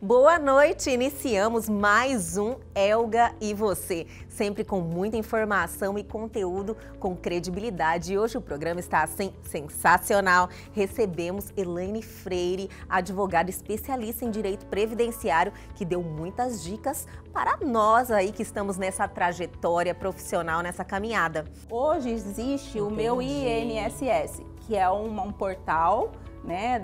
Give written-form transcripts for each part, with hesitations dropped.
Boa noite! Iniciamos mais um Elga e Você, sempre com muita informação e conteúdo com credibilidade. E hoje o programa está assim sensacional. Recebemos Elaine Freire, advogada especialista em direito previdenciário, que deu muitas dicas para nós aí que estamos nessa trajetória profissional, nessa caminhada. Hoje existe o meu INSS, que é um portal, né,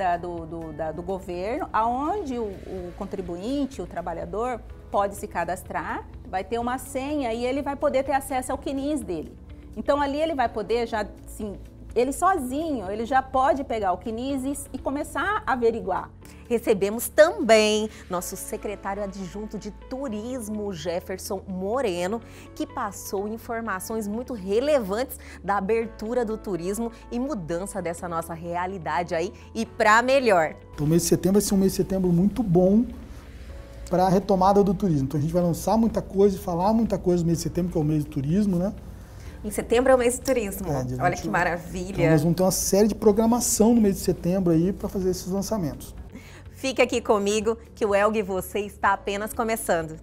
do governo, onde o contribuinte, o trabalhador, pode se cadastrar, vai ter uma senha e ele vai poder ter acesso ao CNIS dele. Então ali ele vai poder já, assim, ele sozinho, ele já pode pegar o CNIS e começar a averiguar. Recebemos também nosso secretário adjunto de turismo, Jefferson Moreno, que passou informações muito relevantes da abertura do turismo e mudança dessa nossa realidade aí e para melhor. Então o mês de setembro vai ser um mês de setembro muito bom para a retomada do turismo. Então a gente vai lançar muita coisa e falar muita coisa no mês de setembro, que é o mês do turismo, né? Em setembro é o mês de turismo. Olha que maravilha. Então nós vamos ter uma série de programação no mês de setembro aí para fazer esses lançamentos. Fica aqui comigo que o Elga e Você está apenas começando.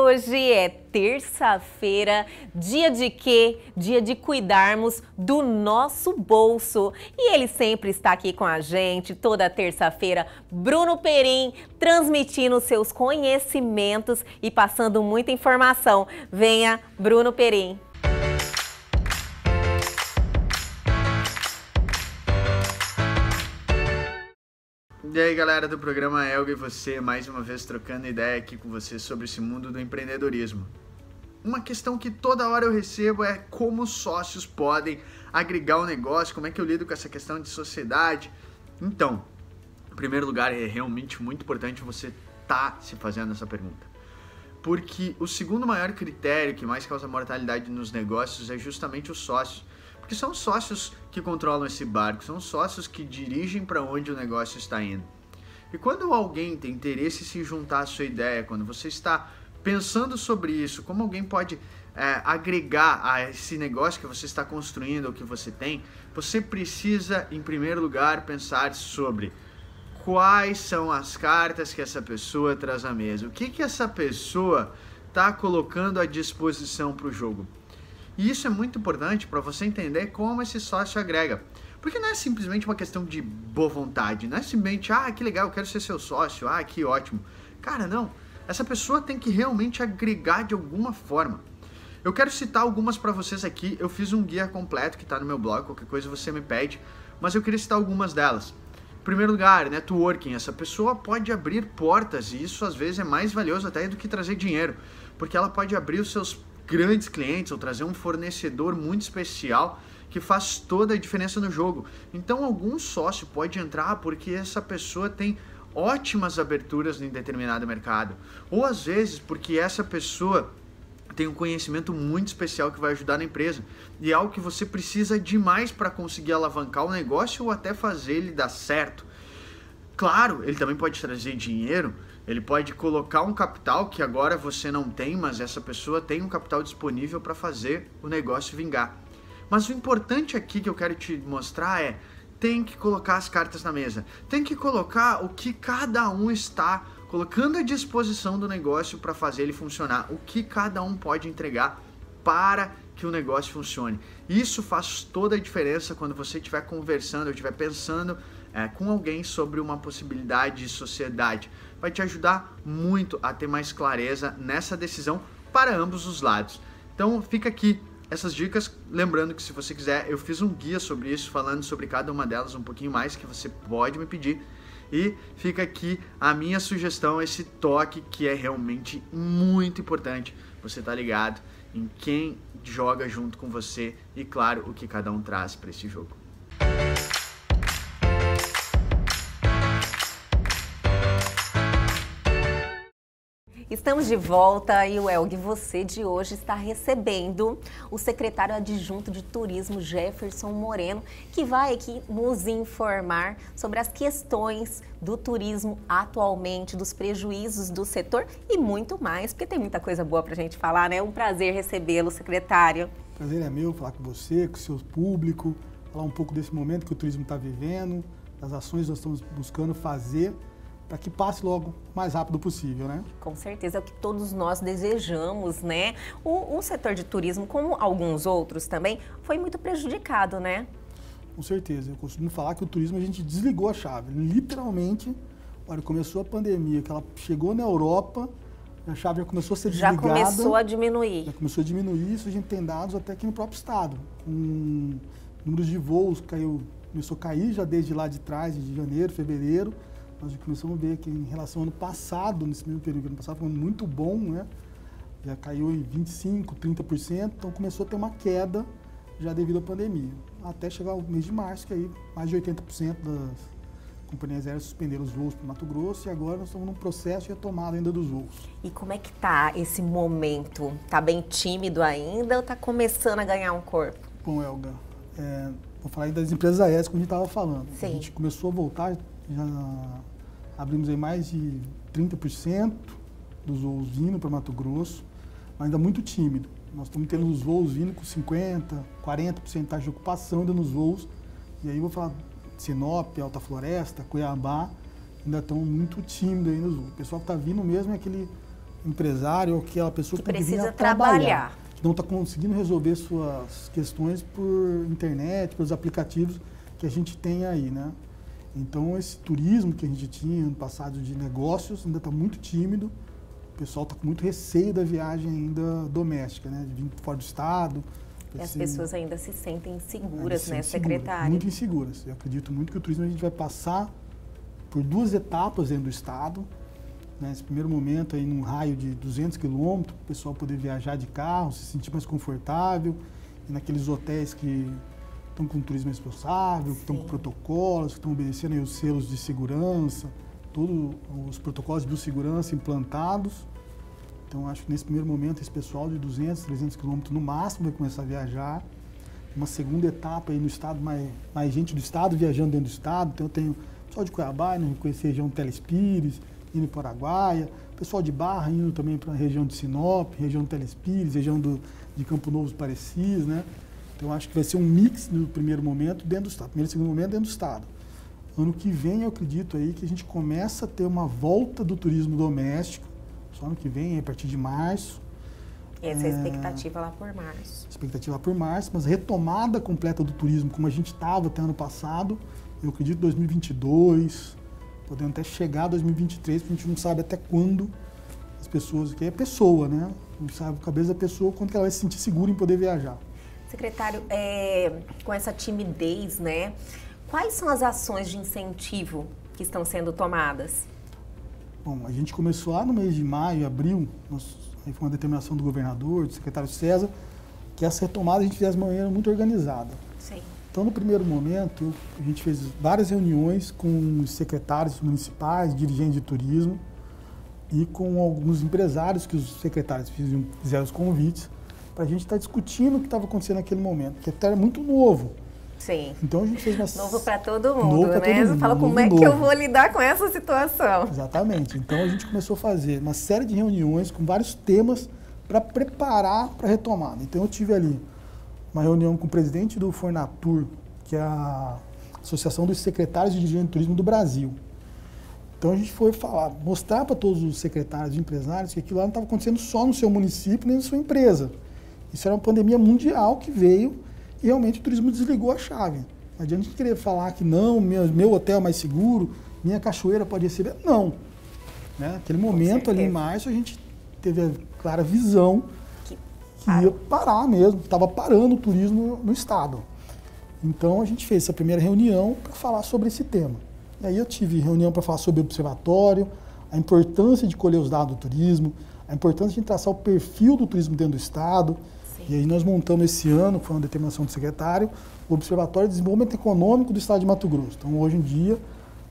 Hoje é terça-feira, dia de quê? Dia de cuidarmos do nosso bolso. E ele sempre está aqui com a gente, toda terça-feira, Bruno Perim, transmitindo seus conhecimentos e passando muita informação. Venha, Bruno Perim. E aí galera do programa Elga e Você, mais uma vez trocando ideia aqui com você sobre esse mundo do empreendedorismo. Uma questão que toda hora eu recebo é como sócios podem agregar o negócio, como é que eu lido com essa questão de sociedade. Então, em primeiro lugar, é realmente muito importante você estar se fazendo essa pergunta. Porque o segundo maior critério que mais causa mortalidade nos negócios é justamente os sócios. Porque são os sócios que controlam esse barco, são os sócios que dirigem para onde o negócio está indo. E quando alguém tem interesse em se juntar à sua ideia, quando você está pensando sobre isso, como alguém pode agregar a esse negócio que você está construindo ou que você tem, você precisa, em primeiro lugar, pensar sobre quais são as cartas que essa pessoa traz à mesa. O que essa pessoa está colocando à disposição para o jogo. E isso é muito importante para você entender como esse sócio agrega. Porque não é simplesmente uma questão de boa vontade, não é simplesmente, que legal, eu quero ser seu sócio, que ótimo. Cara, não. Essa pessoa tem que realmente agregar de alguma forma. Eu quero citar algumas para vocês aqui, eu fiz um guia completo que está no meu blog, qualquer coisa você me pede, mas eu queria citar algumas delas. Em primeiro lugar, networking. Essa pessoa pode abrir portas e isso às vezes é mais valioso até do que trazer dinheiro, porque ela pode abrir os seus grandes clientes ou trazer um fornecedor muito especial que faz toda a diferença no jogo. Então algum sócio pode entrar porque essa pessoa tem ótimas aberturas em determinado mercado, ou às vezes porque essa pessoa tem um conhecimento muito especial que vai ajudar na empresa e é algo que você precisa demais para conseguir alavancar o negócio ou até fazer ele dar certo. Claro, ele também pode trazer dinheiro, ele pode colocar um capital que agora você não tem, mas essa pessoa tem um capital disponível para fazer o negócio vingar. Mas o importante aqui que eu quero te mostrar é, tem que colocar as cartas na mesa, tem que colocar o que cada um está colocando à disposição do negócio para fazer ele funcionar, o que cada um pode entregar para que o negócio funcione. Isso faz toda a diferença quando você estiver conversando ou estiver pensando com alguém sobre uma possibilidade de sociedade. Vai te ajudar muito a ter mais clareza nessa decisão para ambos os lados. Então fica aqui essas dicas, lembrando que se você quiser, eu fiz um guia sobre isso, falando sobre cada uma delas um pouquinho mais, que você pode me pedir. E fica aqui a minha sugestão, esse toque que é realmente muito importante. Você tá ligado em quem joga junto com você e, claro, o que cada um traz para esse jogo. Estamos de volta e o Elg Você de hoje está recebendo o secretário adjunto de Turismo, Jefferson Moreno, que vai aqui nos informar sobre as questões do turismo atualmente, dos prejuízos do setor e muito mais, porque tem muita coisa boa para a gente falar, né? É um prazer recebê-lo, secretário. O prazer é meu falar com você, com o seu público, falar um pouco desse momento que o turismo está vivendo, das ações que nós estamos buscando fazer, para que passe logo o mais rápido possível, né? Com certeza é o que todos nós desejamos, né? O setor de turismo, como alguns outros também, foi muito prejudicado, né? Com certeza. Eu costumo falar que o turismo a gente desligou a chave. Literalmente, olha, começou a pandemia, que ela chegou na Europa, a chave já começou a ser desligada. Já começou a diminuir. Já começou a diminuir, isso a gente tem dados até aqui no próprio estado. Números de voos começou a cair já desde lá de trás, de janeiro, fevereiro. Nós já começamos a ver que em relação ao ano passado, nesse mesmo período, ano passado foi um ano muito bom, né? Já caiu em 25%, 30%, então começou a ter uma queda já devido à pandemia. Até chegar ao mês de março, que aí mais de 80% das companhias aéreas suspenderam os voos para o Mato Grosso e agora nós estamos num processo de retomada ainda dos voos. E como é que tá esse momento? Tá bem tímido ainda ou tá começando a ganhar um corpo? Bom, Elga, vou falar aí das empresas aéreas como a gente estava falando. Sim. A gente começou a voltar, já abrimos aí mais de 30% dos voos vindo para Mato Grosso, mas ainda muito tímido. Nós estamos tendo os voos vindo com 50%, 40% de ocupação ainda nos voos. E aí eu vou falar Sinop, Alta Floresta, Cuiabá, ainda estão muito tímidos aí nos voos. O pessoal que está vindo mesmo é aquele empresário ou aquela pessoa que precisa trabalhar, que não está conseguindo resolver suas questões por internet, pelos aplicativos que a gente tem aí, né? Então, esse turismo que a gente tinha no passado de negócios ainda está muito tímido. O pessoal está com muito receio da viagem ainda doméstica, né? De vir fora do estado. E as pessoas ainda se sentem inseguras, né, secretário? Muito inseguras. Eu acredito muito que o turismo a gente vai passar por 2 etapas dentro do estado. Nesse primeiro momento, aí, num raio de 200 quilômetros, o pessoal poder viajar de carro, se sentir mais confortável. E naqueles hotéis que estão com turismo responsável, que estão com protocolos, que estão obedecendo aí os selos de segurança, todos os protocolos de biossegurança implantados. Então, acho que nesse primeiro momento, esse pessoal de 200, 300 quilômetros no máximo vai começar a viajar. Uma segunda etapa aí no estado, mais gente do estado viajando dentro do estado. Então, eu tenho pessoal de Cuiabá indo conhecer a região de Telespires, indo para Araguaia, pessoal de Barra indo também para a região de Sinop, região de Telespires, região de Campo Novo dos Parecis, né? Então, acho que vai ser um mix no primeiro momento dentro do estado, primeiro e segundo momento dentro do estado. Ano que vem, eu acredito aí que a gente começa a ter uma volta do turismo doméstico, só ano que vem, a partir de março. Essa é a expectativa lá por março. Expectativa lá por março, mas retomada completa do turismo, como a gente estava até ano passado, eu acredito 2022, podendo até chegar a 2023, porque a gente não sabe até quando as pessoas, que é pessoa, né? Não sabe a cabeça da pessoa quando que ela vai se sentir segura em poder viajar. Secretário, com essa timidez, né? Quais são as ações de incentivo que estão sendo tomadas? Bom, a gente começou lá no mês de maio, abril, aí foi uma determinação do governador, do secretário César, que essa retomada a gente fizesse de maneira muito organizada. Sim. Então, no primeiro momento, a gente fez várias reuniões com os secretários municipais, dirigentes de turismo e com alguns empresários que os secretários fizeram os convites para a gente estar discutindo o que estava acontecendo naquele momento, que até era muito novo. Sim. Então a gente fez uma... Novo para todo mundo, né? Você fala como é novo. Que eu vou lidar com essa situação. Exatamente. Então a gente começou a fazer uma série de reuniões com vários temas para preparar para a retomada. Então eu tive ali uma reunião com o presidente do Fornatur, que é a Associação dos Secretários de Dirigentes de Turismo do Brasil. Então a gente foi falar, mostrar para todos os secretários e empresários que aquilo lá não estava acontecendo só no seu município nem na sua empresa. Isso era uma pandemia mundial que veio e realmente o turismo desligou a chave. Não adianta a gente querer falar que não, meu hotel é mais seguro, minha cachoeira pode receber. Não. Né? Naquele momento ali em março a gente teve a clara visão que ia parar mesmo, estava parando o turismo no estado. Então a gente fez essa primeira reunião para falar sobre esse tema. E aí eu tive reunião para falar sobre o observatório, a importância de colher os dados do turismo, a importância de traçar o perfil do turismo dentro do estado. Sim. E aí nós montamos esse ano, foi uma determinação do secretário, o Observatório de Desenvolvimento Econômico do Estado de Mato Grosso. Então hoje em dia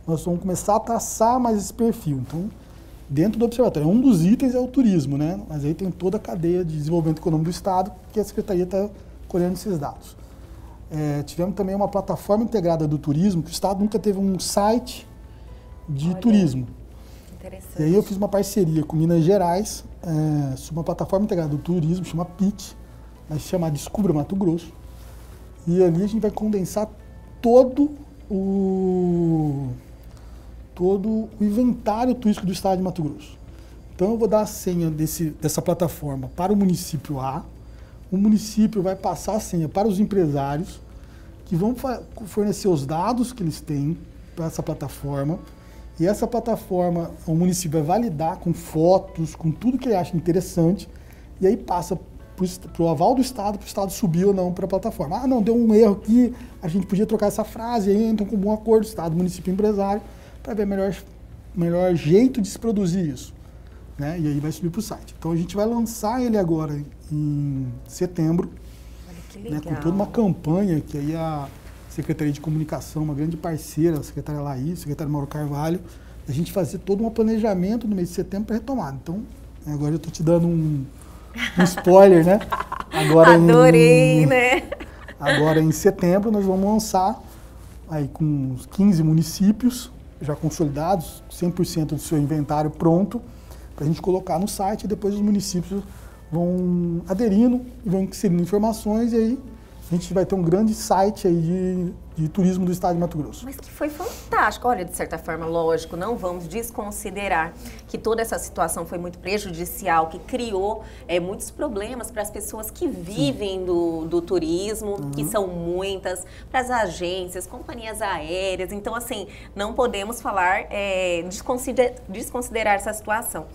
nós vamos começar a traçar mais esse perfil. Então dentro do observatório. Um dos itens é o turismo, né? Mas aí tem toda a cadeia de desenvolvimento econômico do Estado, que a Secretaria está colhendo esses dados. Tivemos também uma plataforma integrada do turismo, que o Estado nunca teve um site de turismo. Interessante. E aí eu fiz uma parceria com Minas Gerais, sobre uma plataforma integrada do turismo, chama PIT, vai se chamar Descubra Mato Grosso. E ali a gente vai condensar todo o inventário turístico do estado de Mato Grosso. Então eu vou dar a senha dessa plataforma para o município A, o município vai passar a senha para os empresários, que vão fornecer os dados que eles têm para essa plataforma, e essa plataforma o município vai validar com fotos, com tudo que ele acha interessante, e aí passa para o aval do Estado, para o Estado subir ou não para a plataforma. Ah, não, deu um erro aqui, a gente podia trocar essa frase, aí entram com um bom acordo, Estado, município e empresário, para ver o melhor jeito de se produzir isso. Né? E aí vai subir para o site. Então a gente vai lançar ele agora em setembro, Olha que legal. né, com toda uma campanha que aí a Secretaria de Comunicação, uma grande parceira, a secretária Laís, o secretário Mauro Carvalho, a gente fazer todo um planejamento no mês de setembro para retomar. Então, agora eu estou te dando um spoiler, né? Agora Adorei, né? Agora em setembro nós vamos lançar aí com uns 15 municípios já consolidados, 100% do seu inventário pronto, para a gente colocar no site, e depois os municípios vão aderindo e vão inserindo informações, e aí a gente vai ter um grande site aí de turismo do estado de Mato Grosso. Mas que foi fantástico. Olha, de certa forma, lógico, não vamos desconsiderar que toda essa situação foi muito prejudicial, que criou muitos problemas para as pessoas que vivem do turismo, que são muitas, para as agências, companhias aéreas. Então, assim, não podemos falar, desconsiderar essa situação.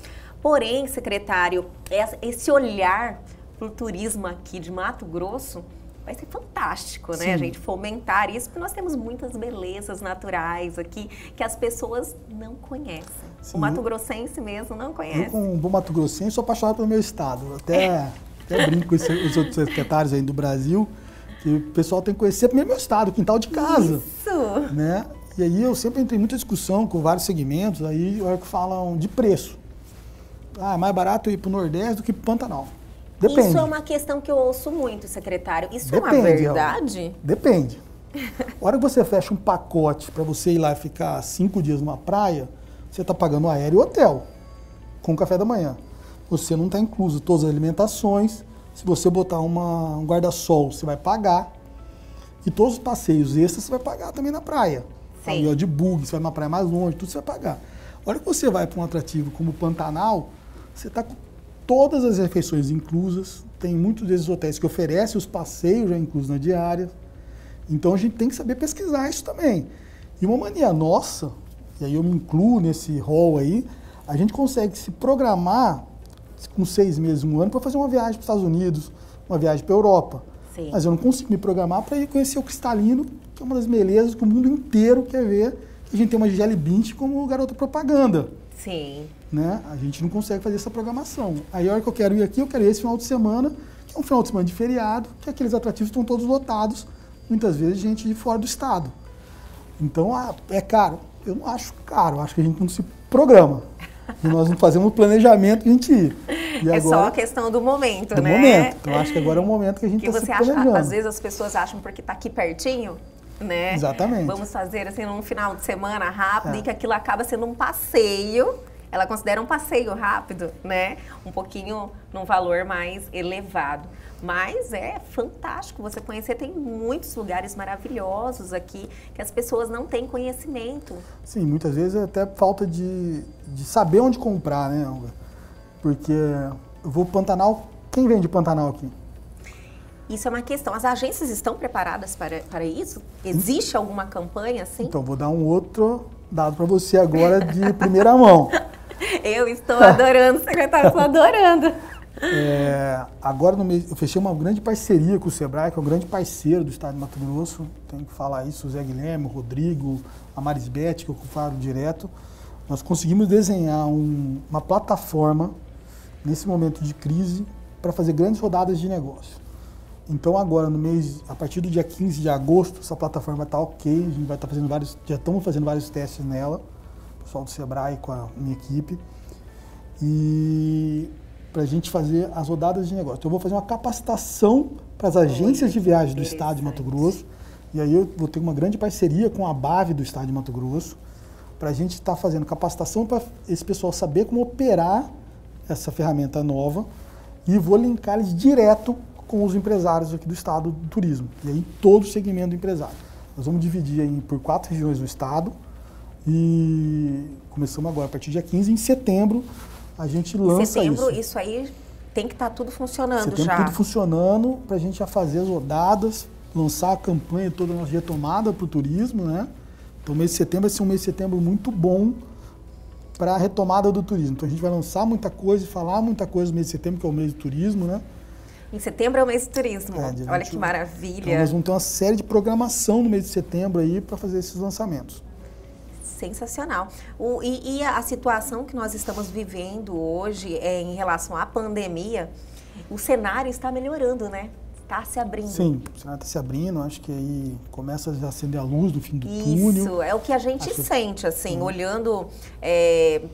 Porém, secretário, esse olhar para o turismo aqui de Mato Grosso vai ser fantástico, né? Sim. A gente fomentar isso, porque nós temos muitas belezas naturais aqui que as pessoas não conhecem. Sim, O mato-grossense mesmo não Eu, conhece. como um bom mato-grossense, sou apaixonado pelo meu estado. Até brinco com os outros secretários aí do Brasil, que o pessoal tem que conhecer primeiro meu estado, quintal de casa. Isso! Né? E aí eu sempre entrei em muita discussão com vários segmentos, aí que falam de preço. Ah, é mais barato ir para o Nordeste do que para o Pantanal. Depende. Isso é uma questão que eu ouço muito, secretário. Isso Depende, é uma verdade? Depende. A hora que você fecha um pacote para você ir lá e ficar 5 dias numa praia, você está pagando aéreo e hotel, com café da manhã. Você não está incluso todas as alimentações. Se você botar um guarda-sol, você vai pagar. E todos os passeios extras você vai pagar também na praia. Sim. Aí, ó, de bug, você vai numa praia mais longe, tudo você vai pagar. A hora que você vai para um atrativo como o Pantanal, você está com todas as refeições inclusas. Tem muitos desses hotéis que oferecem os passeios já inclusos na diária. Então a gente tem que saber pesquisar isso também. E uma mania nossa, e aí eu me incluo nesse rol aí, a gente consegue se programar com 6 meses, 1 ano, para fazer uma viagem para os Estados Unidos, uma viagem para a Europa. Sim. Mas eu não consigo me programar para ir conhecer o Cristalino, que é uma das belezas que o mundo inteiro quer ver. A gente tem uma Gisele Bündchen como garota propaganda. Sim. Né? A gente não consegue fazer essa programação. Aí a hora que eu quero ir aqui, eu quero ir esse final de semana, que é um final de semana de feriado, que aqueles atrativos estão todos lotados, muitas vezes gente de fora do estado. Então, é caro? Eu não acho caro, eu acho que a gente não se programa. E nós não fazemos o planejamento de a gente ir. E É agora, só a questão do momento, do né? momento. Então, eu acho que agora é o momento que a gente Que está se você acha, planejando. às vezes as pessoas acham porque está aqui pertinho, né? Exatamente. Vamos fazer assim num final de semana rápido e que aquilo acaba sendo um passeio. Ela considera um passeio rápido, né? Um pouquinho num valor mais elevado. Mas é fantástico você conhecer, tem muitos lugares maravilhosos aqui que as pessoas não têm conhecimento. Sim, muitas vezes é até falta de saber onde comprar, né, Olga? Porque eu vou pro Pantanal, quem vende Pantanal aqui? Isso é uma questão. As agências estão preparadas para isso? Existe alguma campanha assim? Então, vou dar um outro dado para você agora de primeira mão. Eu estou adorando, secretário, estou adorando. Agora, no mês, eu fechei uma grande parceria com o Sebrae, que é um grande parceiro do estado de Mato Grosso. Tenho que falar isso, o Zé Guilherme, o Rodrigo, a Marisbete, que eu falo direto. Nós conseguimos desenhar uma plataforma, nesse momento de crise, para fazer grandes rodadas de negócio. Então, agora, a partir do dia 15 de agosto, essa plataforma está ok, a gente vai estar já estamos fazendo vários testes nela, o pessoal do Sebrae com a minha equipe. e para a gente fazer as rodadas de negócio. Então, eu vou fazer uma capacitação para as agências de viagem do estado de Mato Grosso, e aí eu vou ter uma grande parceria com a BAV do estado de Mato Grosso, para a gente estar fazendo capacitação para esse pessoal saber como operar essa ferramenta nova, e vou linkar eles direto com os empresários aqui do estado do turismo, e aí todo o segmento do empresário. Nós vamos dividir aí por 4 regiões do estado, e começamos agora, a partir do dia 15, em setembro, a gente lança setembro, isso aí tem que estar tudo funcionando já. Tudo funcionando para a gente já fazer as rodadas, lançar a campanha toda nossa retomada para o turismo, né? Então, o mês de setembro vai ser um mês de setembro muito bom para a retomada do turismo. Então, a gente vai lançar muita coisa e falar muita coisa no mês de setembro, que é o mês do turismo, né? Em setembro é o mês do turismo. Olha que maravilha. Então, nós vamos ter uma série de programação no mês de setembro aí para fazer esses lançamentos. Sensacional. E a situação que nós estamos vivendo hoje em relação à pandemia, o cenário está melhorando, né? Está se abrindo. Sim, o cenário está se abrindo, acho que aí começa a acender a luz do fim do túnel. Isso, é o que a gente sente, assim, olhando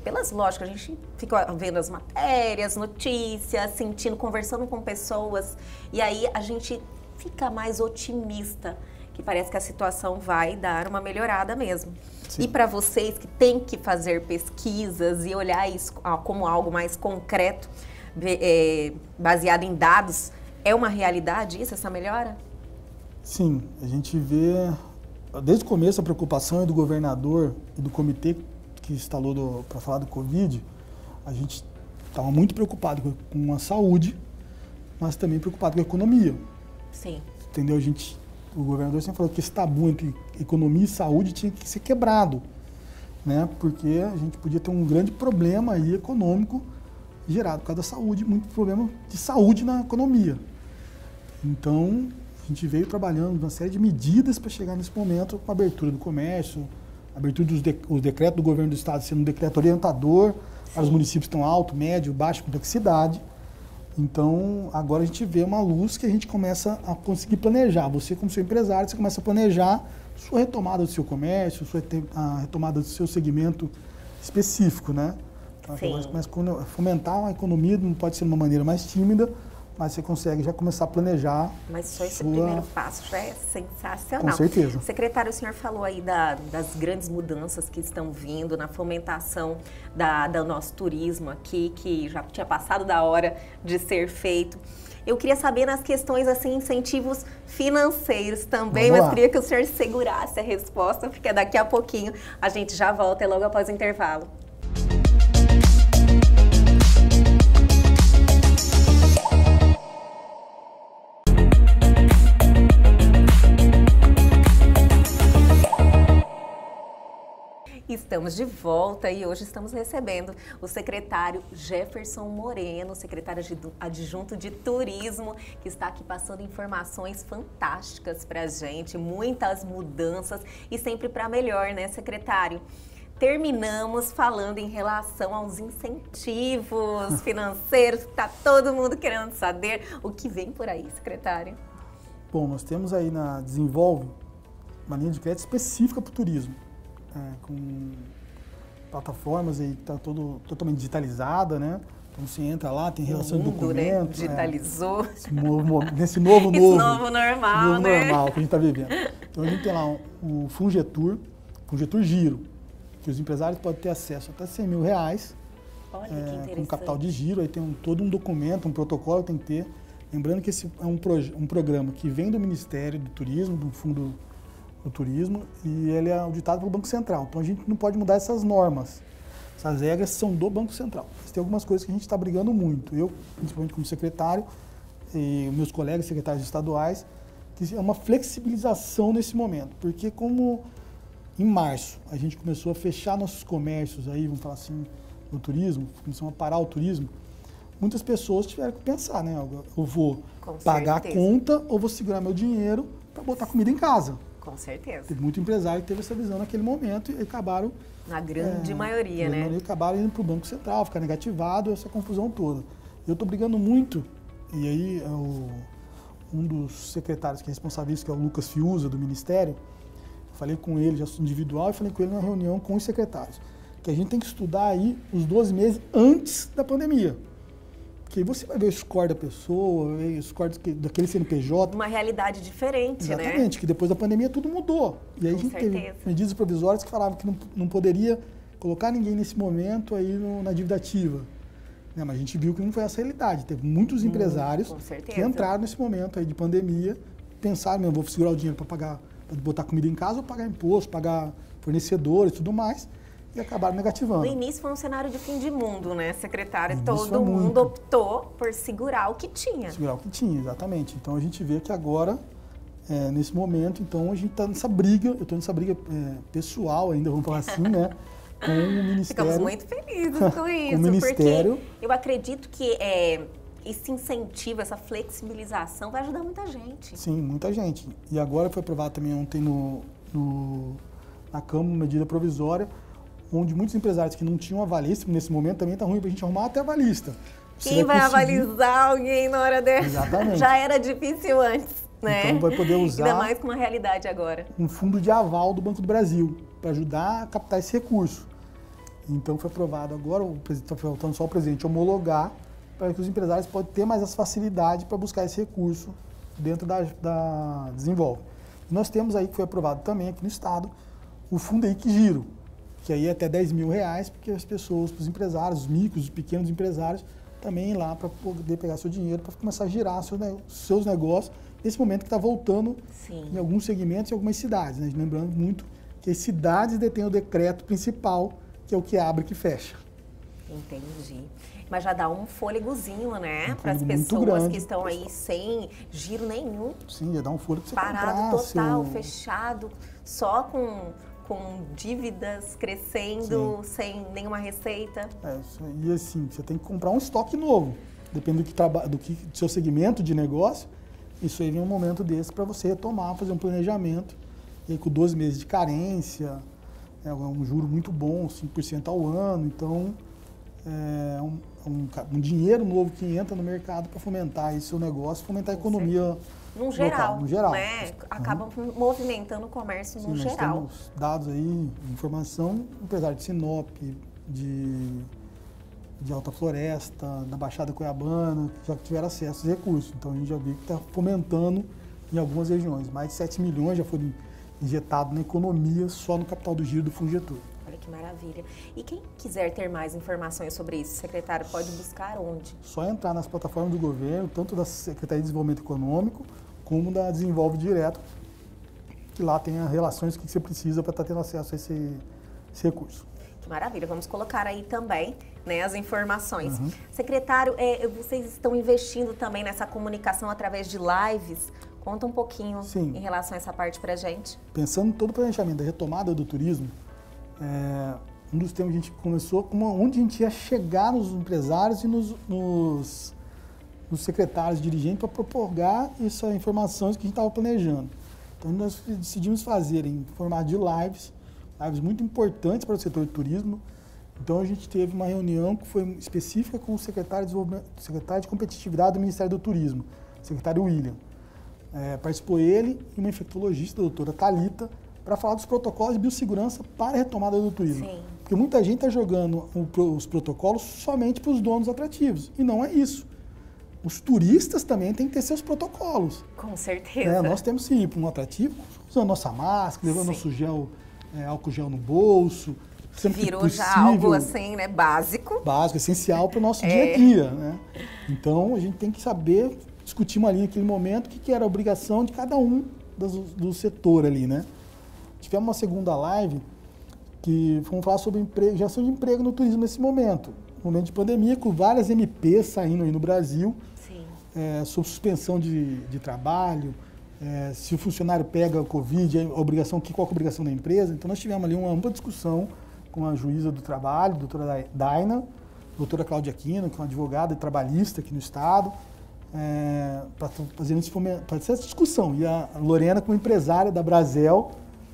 pelas lógicas, a gente fica vendo as matérias, notícias, sentindo, conversando com pessoas, e aí a gente fica mais otimista, que parece que a situação vai dar uma melhorada mesmo. Sim. E para vocês que têm que fazer pesquisas e olhar isso como algo mais concreto, baseado em dados, é uma realidade isso, essa melhora? Sim, a gente vê, desde o começo, a preocupação é do governador e do comitê que instalou para falar do Covid. A gente estava muito preocupado com a saúde, mas também preocupado com a economia. Sim. Entendeu? O governador sempre falou que esse tabu entre economia e saúde tinha que ser quebrado, né? Porque a gente podia ter um grande problema aí econômico gerado por causa da saúde, muito problema de saúde na economia. Então, a gente veio trabalhando uma série de medidas para chegar nesse momento, com a abertura do comércio, a abertura dos decretos do governo do estado sendo um decreto orientador para os municípios que estão alto, médio, baixa complexidade. Então, agora a gente vê uma luz que a gente começa a conseguir planejar. Você, como seu empresário, você começa a planejar sua retomada do seu comércio, a retomada do seu segmento específico, né? Então, agora você começa a fomentar a economia, não pode ser de uma maneira mais tímida, mas você consegue já começar a planejar. Mas só esse primeiro passo já é sensacional. Com certeza. Secretário, o senhor falou aí das grandes mudanças que estão vindo na fomentação do nosso turismo aqui, que já tinha passado da hora de ser feito. Eu queria saber nas questões, assim, incentivos financeiros também, mas queria que o senhor segurasse a resposta, porque daqui a pouquinho a gente já volta, logo após o intervalo. Estamos de volta e hoje estamos recebendo o secretário Jefferson Moreno, secretário adjunto de Turismo, que está aqui passando informações fantásticas para a gente, muitas mudanças e sempre para melhor, né, secretário? Terminamos falando em relação aos incentivos financeiros, que está todo mundo querendo saber o que vem por aí, secretário. Bom, nós temos aí na Desenvolve uma linha de crédito específica para o turismo. Com plataformas aí que está totalmente digitalizada, né? Então você entra lá, tem relação de documentos. Né? Digitalizou. Nesse novo normal, né? normal que a gente está vivendo. Então a gente tem lá o Fungetur Giro, que os empresários podem ter acesso até R$100 mil. Olha, que interessante. Com capital de giro, aí tem todo um documento, um protocolo que tem que ter. Lembrando que esse é um programa que vem do Ministério do Turismo, do Fundo do Turismo, e ele é auditado pelo Banco Central. Então a gente não pode mudar essas normas. Essas regras são do Banco Central. Mas tem algumas coisas que a gente está brigando muito. Eu, principalmente como secretário, e meus colegas secretários estaduais, que é uma flexibilização nesse momento. Porque como em março a gente começou a fechar nossos comércios aí, vamos falar assim, no turismo, começamos a parar o turismo, muitas pessoas tiveram que pensar, né? Eu vou pagar a conta ou vou segurar meu dinheiro para botar comida em casa. Com certeza. Teve muito empresário que teve essa visão naquele momento e acabaram... Na grande maioria, né? Acabaram indo para o Banco Central, ficar negativado, essa confusão toda. Eu estou brigando muito, e aí um dos secretários que é responsável isso, que é o Lucas Fiuza, do Ministério, falei com ele já individual e falei com ele numa reunião com os secretários. que a gente tem que estudar aí os 12 meses antes da pandemia. Porque aí você vai ver o score da pessoa, ver o score daquele CNPJ. Uma realidade diferente, né? Exatamente, que depois da pandemia tudo mudou. E aí Com a gente certeza. teve medidas provisórias que falavam que não poderia colocar ninguém nesse momento aí na dívida ativa. Né? Mas a gente viu que não foi essa a realidade. Teve muitos empresários com certeza. que entraram nesse momento aí de pandemia, pensaram, meu, vou segurar o dinheiro para pagar, para botar comida em casa ou pagar imposto, pagar fornecedores e tudo mais, e acabaram negativando. No início foi um cenário de fim de mundo, né, secretário? No início Todo foi mundo muito. optou por segurar o que tinha. Segurar o que tinha, exatamente. Então a gente vê que agora, nesse momento, então a gente está nessa briga, eu estou nessa briga pessoal ainda, vamos falar assim, né? Com o Ministério. Ficamos muito felizes com isso, Ministério. porque eu acredito que esse incentivo, essa flexibilização vai ajudar muita gente. Sim, muita gente. E agora foi aprovado também ontem na Câmara uma medida provisória, onde muitos empresários que não tinham avalista, nesse momento também está ruim para a gente arrumar até avalista. Quem vai avalizar alguém na hora dessa? Exatamente. Já era difícil antes, né? Então vai poder usar ainda mais com uma realidade agora. um fundo de aval do Banco do Brasil para ajudar a captar esse recurso. Então foi aprovado agora, está faltando só o presidente homologar para que os empresários possam ter mais essa facilidade para buscar esse recurso dentro da Desenvolve. E nós temos aí, que foi aprovado também aqui no Estado, o Fundo Henrique Giro, que aí é até R$10.000, porque as pessoas, os empresários, os micros, os pequenos empresários, também ir lá para poder pegar seu dinheiro, para começar a girar seus negócios, nesse momento que está voltando Sim. em alguns segmentos e algumas cidades. Né? Lembrando muito que as cidades detêm o decreto principal, que é o que abre e que fecha. Entendi. Mas já dá um fôlegozinho, né? Para as fôlego muito pessoas grande. que estão aí sem giro nenhum, Sim, já dá um fôlego para você parado comprar total, seu... fechado, só com dívidas crescendo, sem nenhuma receita. E assim, você tem que comprar um estoque novo. Depende do seu segmento de negócio, isso aí vem um momento desse para você retomar, fazer um planejamento. E aí, com 12 meses de carência, um juro muito bom, 5% ao ano. Então, é um dinheiro novo que entra no mercado para fomentar esse seu negócio, fomentar a economia No local, no geral. né? Acabam movimentando o comércio no Sim, nós geral. temos dados aí, informação, empresário de Sinop, de Alta Floresta, da Baixada Cuiabana, que já tiveram acesso a esses recursos. Então a gente já viu que está fomentando em algumas regiões. Mais de 7 milhões já foram injetados na economia só no capital do giro do Fundo Getúlio. Olha que maravilha. E quem quiser ter mais informações sobre isso, secretário, pode buscar onde? Só entrar nas plataformas do governo, tanto da Secretaria de Desenvolvimento Econômico, como da Desenvolve Direto, que lá tem as relações que você precisa para estar tendo acesso a esse recurso. Que maravilha. Vamos colocar aí também, né, as informações. Secretário, vocês estão investindo também nessa comunicação através de lives? Conta um pouquinho em relação a essa parte para a gente. Pensando em todo o planejamento da retomada do turismo, um dos temas que a gente começou, onde a gente ia chegar nos empresários e nos secretários, dirigentes, para propagar essas informações que a gente estava planejando. Então, nós decidimos fazer em formato de lives muito importantes para o setor de turismo. Então, a gente teve uma reunião que foi específica com o secretário de Competitividade do Ministério do Turismo, o secretário William. Participou ele e uma infectologista, a doutora Thalita, para falar dos protocolos de biossegurança para a retomada do turismo. Sim. Porque muita gente está jogando os protocolos somente para os donos atrativos, e não é isso. Os turistas também têm que ter seus protocolos. Com certeza. Nós temos que ir para um atrativo usando nossa máscara, levando nosso gel, álcool gel no bolso. Virou possível, já algo assim, né, básico. Básico, essencial para o nosso dia a dia. Né? Então, a gente tem que saber, discutimos ali naquele momento, o que era a obrigação de cada um do setor ali, né? Tivemos uma segunda live que fomos falar sobre geração de emprego no turismo nesse momento. Momento de pandemia, com várias MPs saindo aí no Brasil, sob suspensão de trabalho, se o funcionário pega o Covid, qual é a obrigação da empresa. Então, nós tivemos ali uma ampla discussão com a juíza do trabalho, a doutora Daina, a doutora Cláudia Aquino, que é uma advogada trabalhista aqui no Estado, para fazer essa discussão. E a Lorena, como empresária da Brasel,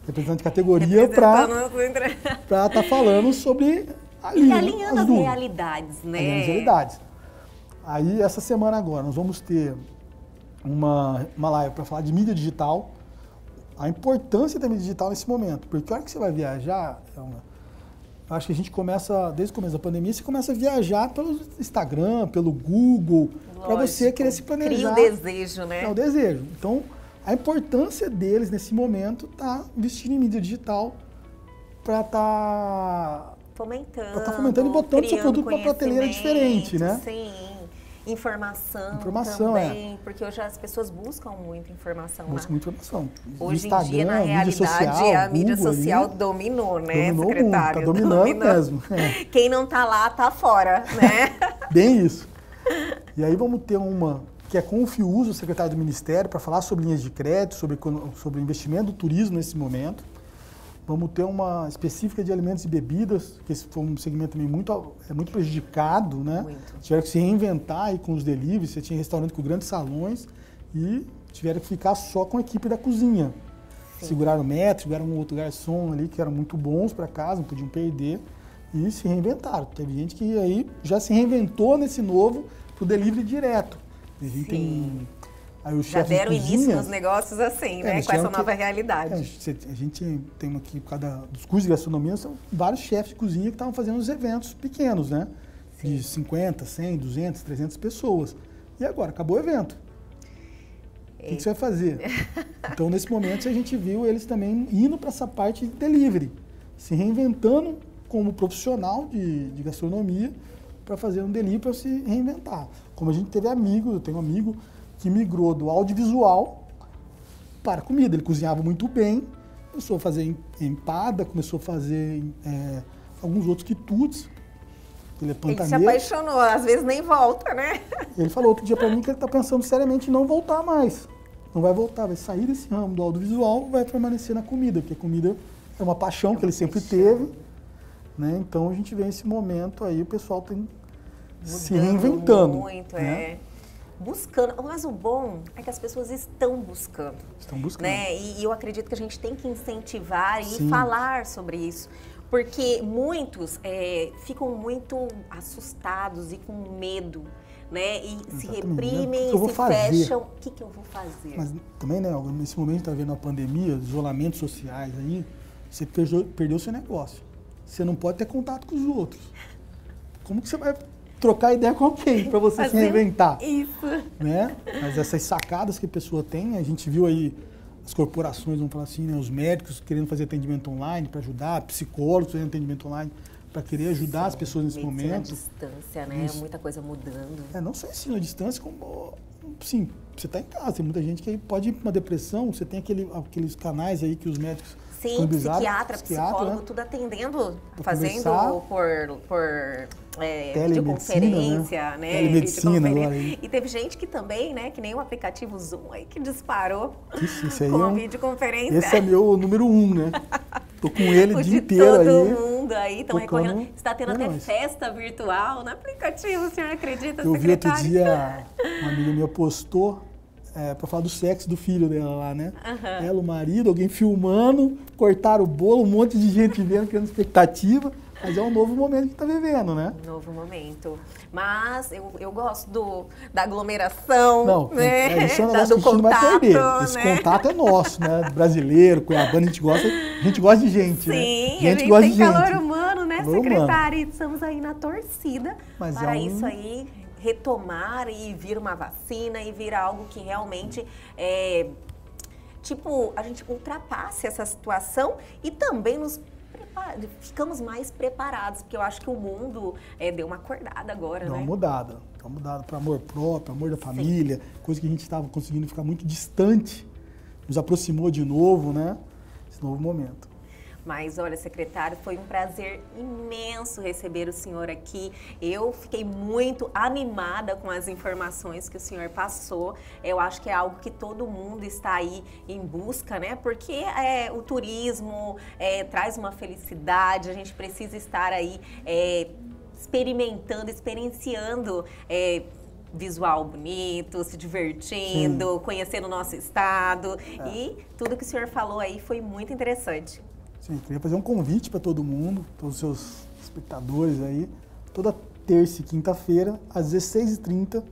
representante de categoria, para estar falando sobre alinhando as realidades, né? Alinhando as realidades. Aí, essa semana agora, nós vamos ter uma live para falar de mídia digital, a importância da mídia digital nesse momento. Porque a hora que você vai viajar, Acho que a gente começa, desde o começo da pandemia, você começa a viajar pelo Instagram, pelo Google, para você querer se planejar. Cria o desejo, né? É o desejo. Então, a importância deles nesse momento tá investindo em mídia digital para estar fomentando e botando seu produto para uma prateleira diferente, né? Sim. Informação também, porque hoje as pessoas buscam muita informação. Buscam muita informação. Hoje Instagram, em dia, na realidade, social, a mídia Google social ali, dominou, né, dominou secretário? Muito, tá dominando mesmo. É. Quem não tá lá, tá fora, né? Bem isso. E aí vamos ter uma que é com o Fiuso, o secretário do Ministério, para falar sobre linhas de crédito, sobre investimento do turismo nesse momento. Vamos ter uma específica de alimentos e bebidas, que esse foi um segmento também muito prejudicado, né? Muito. Tiveram que se reinventar aí com os deliveries, você tinha restaurante com grandes salões e tiveram que ficar só com a equipe da cozinha. Sim. Seguraram o metro, tiveram um outro garçom ali que eram muito bons para casa, não podiam perder e se reinventaram. Teve gente que aí já se reinventou nesse novo pro delivery direto. A gente tem aí o já deram início nos negócios assim, né? Com essa nova realidade. A gente tem aqui, por causa dos cursos de gastronomia, são vários chefes de cozinha que estavam fazendo os eventos pequenos, né? Sim. De 50, 100, 200, 300 pessoas. E agora, acabou o evento. O que você vai fazer? Então, nesse momento, a gente viu eles também indo para essa parte de delivery, se reinventando como profissional de gastronomia para fazer um delivery, para se reinventar. Como a gente teve amigos, eu tenho um amigo que migrou do audiovisual para comida. Ele cozinhava muito bem, começou a fazer empada, começou a fazer alguns outros quitutes. Ele é pantaneiro. Ele se apaixonou, às vezes nem volta, né? Ele falou outro dia para mim que ele está pensando seriamente em não voltar mais. Não vai voltar, vai sair desse ramo do audiovisual e vai permanecer na comida, porque a comida é uma paixão que ele sempre teve. Né? Então a gente vê esse momento aí, o pessoal tem se reinventando. Muito, né? Buscando, mas o bom é que as pessoas estão buscando. Estão buscando. Né? E eu acredito que a gente tem que incentivar e falar sobre isso. Porque muitos ficam muito assustados e com medo, né? E se reprimem, se fecham. O que eu vou fazer? Mas também, né, nesse momento a gente está vendo a pandemia, isolamentos sociais aí, você perdeu seu negócio. Você não pode ter contato com os outros. Como que você vai trocar ideia com alguém para você se reinventar? Isso. Né? Mas essas sacadas que a pessoa tem, a gente viu aí as corporações, vamos falar assim, né, os médicos querendo fazer atendimento online para ajudar, psicólogos fazendo atendimento online para querer ajudar as pessoas nesse momento. À distância, né? Isso. Muita coisa mudando. Não só ensino à distância, como, sim, você está em casa, tem muita gente que pode ir para uma depressão, você tem aqueles canais aí que os médicos... Sim, psiquiatra, psicólogo, né? Tudo atendendo, fazendo por videoconferência, né? Telemedicina agora. E teve gente que também, né, que nem o aplicativo Zoom aí, que disparou isso aí com a videoconferência. Esse é meu número 1, né? Tô com ele o dia inteiro aí. Todo mundo aí, estão recorrendo. Está tendo até festa virtual no aplicativo, o senhor acredita, eu secretário? Vi outro dia, uma amiga minha postou para falar do sexo do filho dela lá, né? Uhum. Ela, o marido, alguém filmando, cortaram o bolo, um monte de gente vendo, criando expectativa. Mas é um novo momento que está vivendo, né? Novo momento. Mas eu gosto da aglomeração, não, né? Isso é um negócio que a gente não vai perder. Esse contato é nosso, né? Brasileiro, cuiabano, a gente gosta de gente, né? Sim, a gente gosta tem calor humano, né, secretária? E estamos aí na torcida para isso aí retomar e vir uma vacina e vir algo que realmente a gente ultrapasse essa situação e também ficamos mais preparados, porque eu acho que o mundo deu uma acordada agora, deu né? Deu uma mudada para amor próprio, amor da família, sim, coisa que a gente estava conseguindo ficar muito distante, nos aproximou de novo, né? Esse novo momento. Mas, olha, secretário, foi um prazer imenso receber o senhor aqui. Eu fiquei muito animada com as informações que o senhor passou. Eu acho que é algo que todo mundo está aí em busca, né? Porque o turismo traz uma felicidade, a gente precisa estar aí experienciando visual bonito, se divertindo, sim, conhecendo o nosso estado. E tudo que o senhor falou aí foi muito interessante. Sim, queria fazer um convite para todo mundo, todos os seus espectadores aí, toda terça e quinta-feira, às 16h30,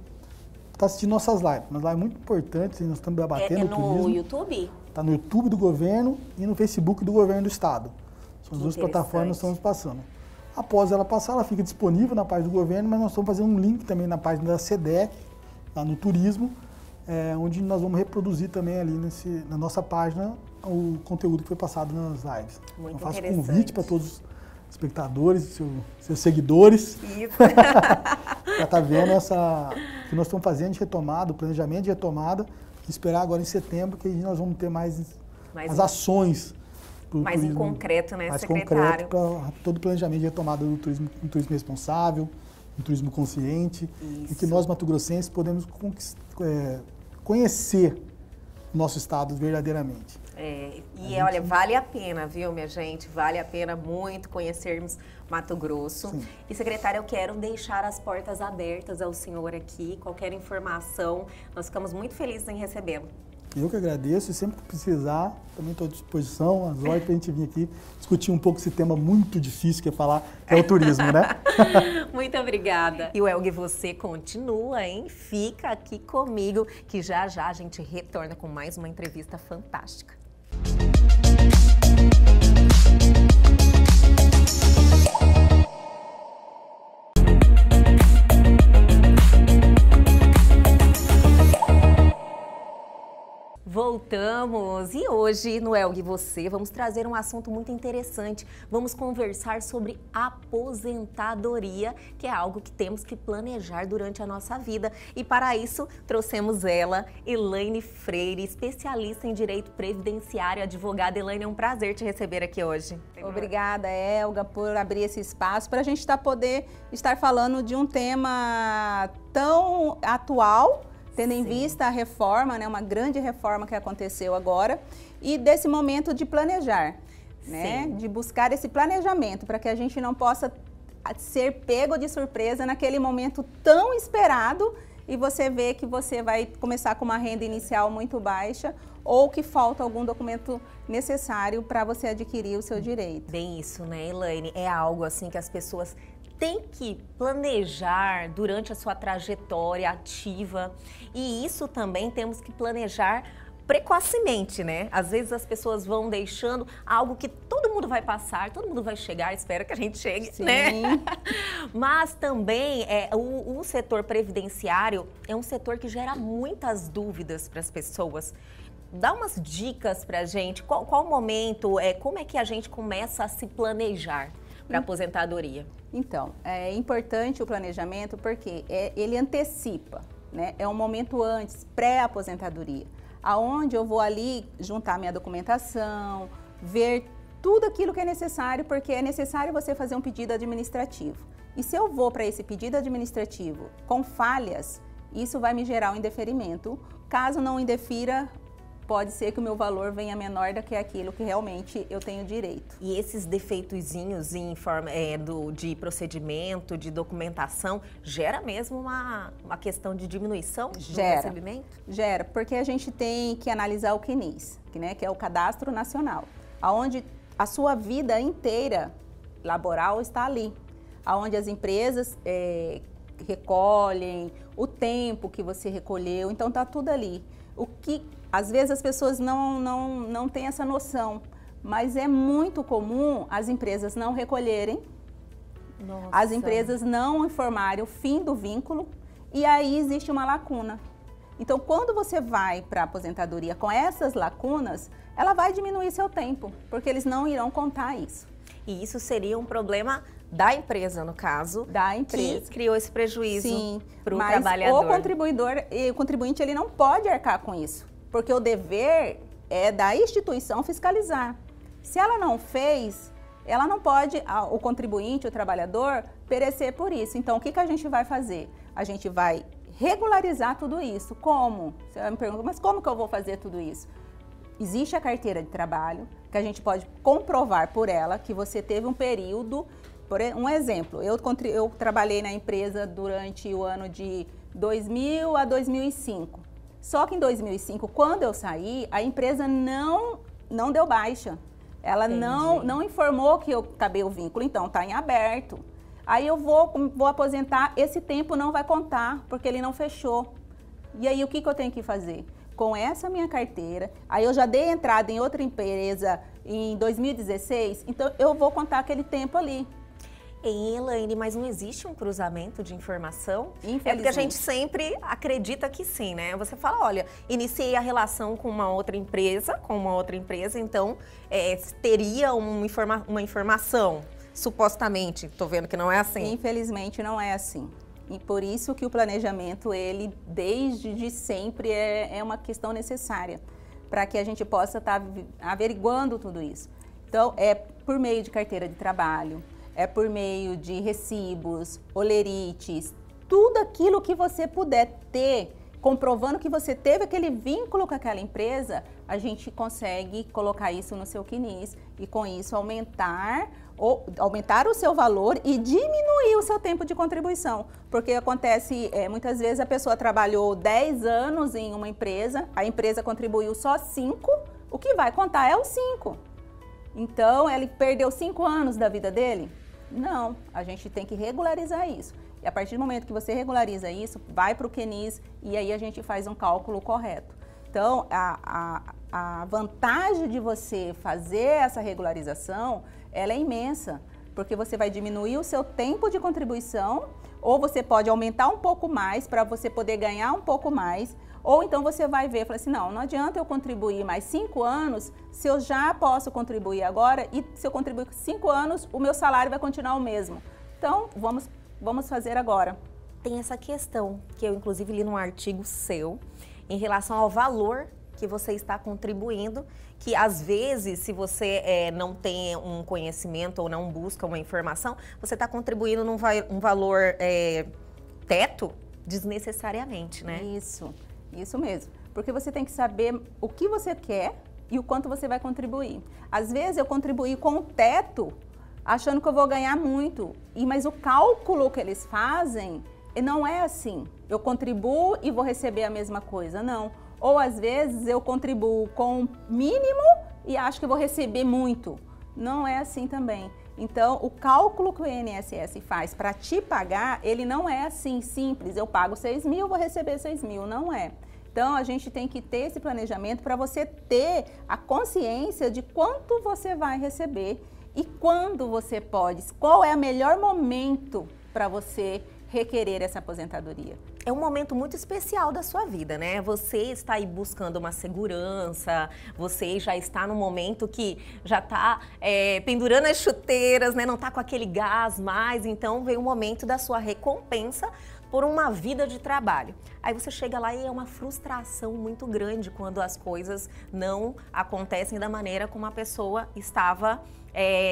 tá assistindo nossas lives. Umas lives muito importantes, nós estamos debatendo o turismo. No YouTube? Está no YouTube do governo e no Facebook do governo do estado. São as duas plataformas que nós estamos passando. Após ela passar, ela fica disponível na página do governo, mas nós estamos fazendo um link também na página da SEDEC, lá no turismo, onde nós vamos reproduzir também ali na nossa página o conteúdo que foi passado nas lives. Muito então, faço interessante. convite para todos os espectadores, seus seguidores, para estar vendo que nós estamos fazendo de retomada, o planejamento de retomada, e esperar agora em setembro, que aí nós vamos ter mais as ações. Mais em concreto, né, mais secretário? concreto para todo o planejamento de retomada do turismo, um turismo responsável, um turismo consciente, e que nós, mato-grossenses, podemos conhecer o nosso estado verdadeiramente. Olha, vale a pena, viu, minha gente? Vale a pena muito conhecermos Mato Grosso. Sim. E, secretário, eu quero deixar as portas abertas ao senhor aqui. Qualquer informação, nós ficamos muito felizes em recebê-lo. Eu que agradeço, e sempre que precisar, também estou à disposição, às horas para a gente vir aqui discutir um pouco esse tema muito difícil que é o turismo, né? Muito obrigada. E o Elga, você continua, hein? Fica aqui comigo, que já a gente retorna com mais uma entrevista fantástica. Voltamos e hoje no Elga e Você vamos trazer um assunto muito interessante. Vamos conversar sobre aposentadoria, que é algo que temos que planejar durante a nossa vida. E para isso trouxemos ela, Elaine Freire, especialista em direito previdenciário, advogada. Elaine, é um prazer te receber aqui hoje. Obrigada, Elga, por abrir esse espaço para a gente poder estar falando de um tema tão atual, tendo em vista a reforma, né, uma grande reforma que aconteceu agora, e desse momento de planejar, né, de buscar esse planejamento para que a gente não possa ser pego de surpresa naquele momento tão esperado e você vê que você vai começar com uma renda inicial muito baixa ou que falta algum documento necessário para você adquirir o seu direito. Bem isso, né, Elaine? É algo assim que as pessoas tem que planejar durante a sua trajetória ativa, e isso também temos que planejar precocemente, né? Às vezes as pessoas vão deixando algo que todo mundo vai passar, todo mundo vai chegar, espera que a gente chegue, Sim. né? Mas também o setor previdenciário é um setor que gera muitas dúvidas para as pessoas. Dá umas dicas pra gente, qual o momento, como é que a gente começa a se planejar para aposentadoria? Então, é importante o planejamento porque ele antecipa, né? É um momento antes, pré-aposentadoria, aonde eu vou ali juntar minha documentação, ver tudo aquilo que é necessário, porque é necessário você fazer um pedido administrativo. E se eu vou para esse pedido administrativo com falhas, isso vai me gerar um indeferimento. Caso não indefira, pode ser que o meu valor venha menor do que aquilo que realmente eu tenho direito. E esses defeitozinhos em forma de procedimento, de documentação, gera mesmo uma questão de diminuição do recebimento? Gera, porque a gente tem que analisar o CNIS, né, que é o Cadastro Nacional, onde a sua vida inteira laboral está ali, onde as empresas recolhem o tempo que você recolheu, então está tudo ali. O que às vezes as pessoas não têm essa noção, mas é muito comum as empresas não recolherem, as empresas não informarem o fim do vínculo e aí existe uma lacuna. Então, quando você vai para a aposentadoria com essas lacunas, ela vai diminuir seu tempo, porque eles não irão contar isso. E isso seria um problema da empresa, no caso, da empresa que criou esse prejuízo para o mas trabalhador. O contribuinte ele não pode arcar com isso, porque o dever é da instituição fiscalizar. Se ela não fez, ela não pode, o contribuinte, o trabalhador, perecer por isso. Então, o que a gente vai fazer? A gente vai regularizar tudo isso. Como? Você vai me perguntar, mas como que eu vou fazer tudo isso? Existe a carteira de trabalho, que a gente pode comprovar por ela que você teve um período. Por um exemplo, eu trabalhei na empresa durante o ano de 2000 a 2005. Só que em 2005, quando eu saí, a empresa não deu baixa. Ela não informou que eu acabei o vínculo, então está em aberto. Aí eu vou aposentar, esse tempo não vai contar, porque ele não fechou. E aí o que eu tenho que fazer? Com essa minha carteira, aí eu já dei entrada em outra empresa em 2016, então eu vou contar aquele tempo ali. Elaine, mas não existe um cruzamento de informação? Infelizmente. É porque a gente sempre acredita que sim, né? Você fala, olha, iniciei a relação com uma outra empresa, então teria uma informação, supostamente. Tô vendo que não é assim. Infelizmente não é assim. E por isso que o planejamento, ele desde de sempre é uma questão necessária para que a gente possa estar averiguando tudo isso. Então, é por meio de carteira de trabalho, é por meio de recibos, olerites, tudo aquilo que você puder ter, comprovando que você teve aquele vínculo com aquela empresa, a gente consegue colocar isso no seu CNIS e com isso aumentar o seu valor e diminuir o seu tempo de contribuição. Porque acontece, muitas vezes a pessoa trabalhou 10 anos em uma empresa, a empresa contribuiu só 5, o que vai contar é os 5. Então, ele perdeu 5 anos da vida dele? Não, a gente tem que regularizar isso. E a partir do momento que você regulariza isso, vai para o CNIS e aí a gente faz um cálculo correto. Então, a vantagem de você fazer essa regularização, ela é imensa, porque você vai diminuir o seu tempo de contribuição, ou você pode aumentar um pouco mais para você poder ganhar um pouco mais, ou então você vai ver e fala assim, não adianta eu contribuir mais 5 anos, se eu já posso contribuir agora, e se eu contribuir 5 anos, o meu salário vai continuar o mesmo. Então, vamos fazer agora. Tem essa questão, que eu inclusive li num artigo seu, em relação ao valor que você está contribuindo, que às vezes, se você não tem um conhecimento ou não busca uma informação, você está contribuindo num valor teto desnecessariamente, né? Isso mesmo. Porque você tem que saber o que você quer e o quanto você vai contribuir. Às vezes eu contribuí com o teto, achando que eu vou ganhar muito, mas o cálculo que eles fazem não é assim. Eu contribuo e vou receber a mesma coisa, não. Ou às vezes eu contribuo com mínimo e acho que vou receber muito. Não é assim também. Então, o cálculo que o INSS faz para te pagar, ele não é assim simples. Eu pago 6 mil, vou receber 6 mil. Não é. Então, a gente tem que ter esse planejamento para você ter a consciência de quanto você vai receber e quando você pode. Qual é o melhor momento para você requerer essa aposentadoria? É um momento muito especial da sua vida, né? Você está aí buscando uma segurança, você já está no momento que já está pendurando as chuteiras, né? Não está com aquele gás mais, então vem o momento da sua recompensa por uma vida de trabalho. Aí você chega lá e é uma frustração muito grande quando as coisas não acontecem da maneira como a pessoa estava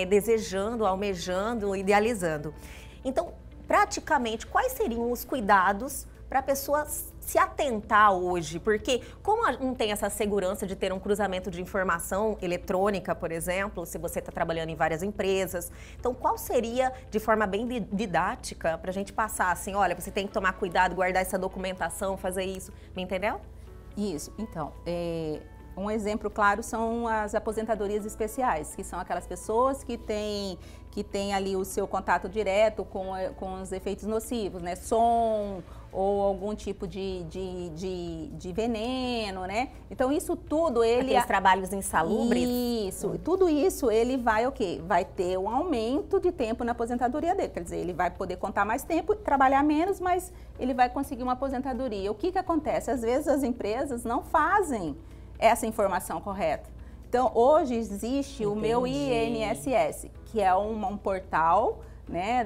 desejando, almejando, idealizando. Então, praticamente, quais seriam os cuidados para a pessoa se atentar hoje? Porque como não tem essa segurança de ter um cruzamento de informação eletrônica, por exemplo, se você está trabalhando em várias empresas, então qual seria, de forma bem didática, para a gente passar assim, olha, você tem que tomar cuidado, guardar essa documentação, fazer isso, me entendeu? Isso, então, um exemplo claro são as aposentadorias especiais, que são aquelas pessoas que têm ali o seu contato direto com os efeitos nocivos, né? Som ou algum tipo de veneno, né? Então, isso tudo Aqueles trabalhos insalubres? Isso, tudo isso ele vai o quê? Vai ter um aumento de tempo na aposentadoria dele, quer dizer, ele vai poder contar mais tempo, trabalhar menos, mas ele vai conseguir uma aposentadoria. O que acontece? Às vezes as empresas não fazem essa informação correta. Então, hoje existe o meu INSS, que é um portal, né,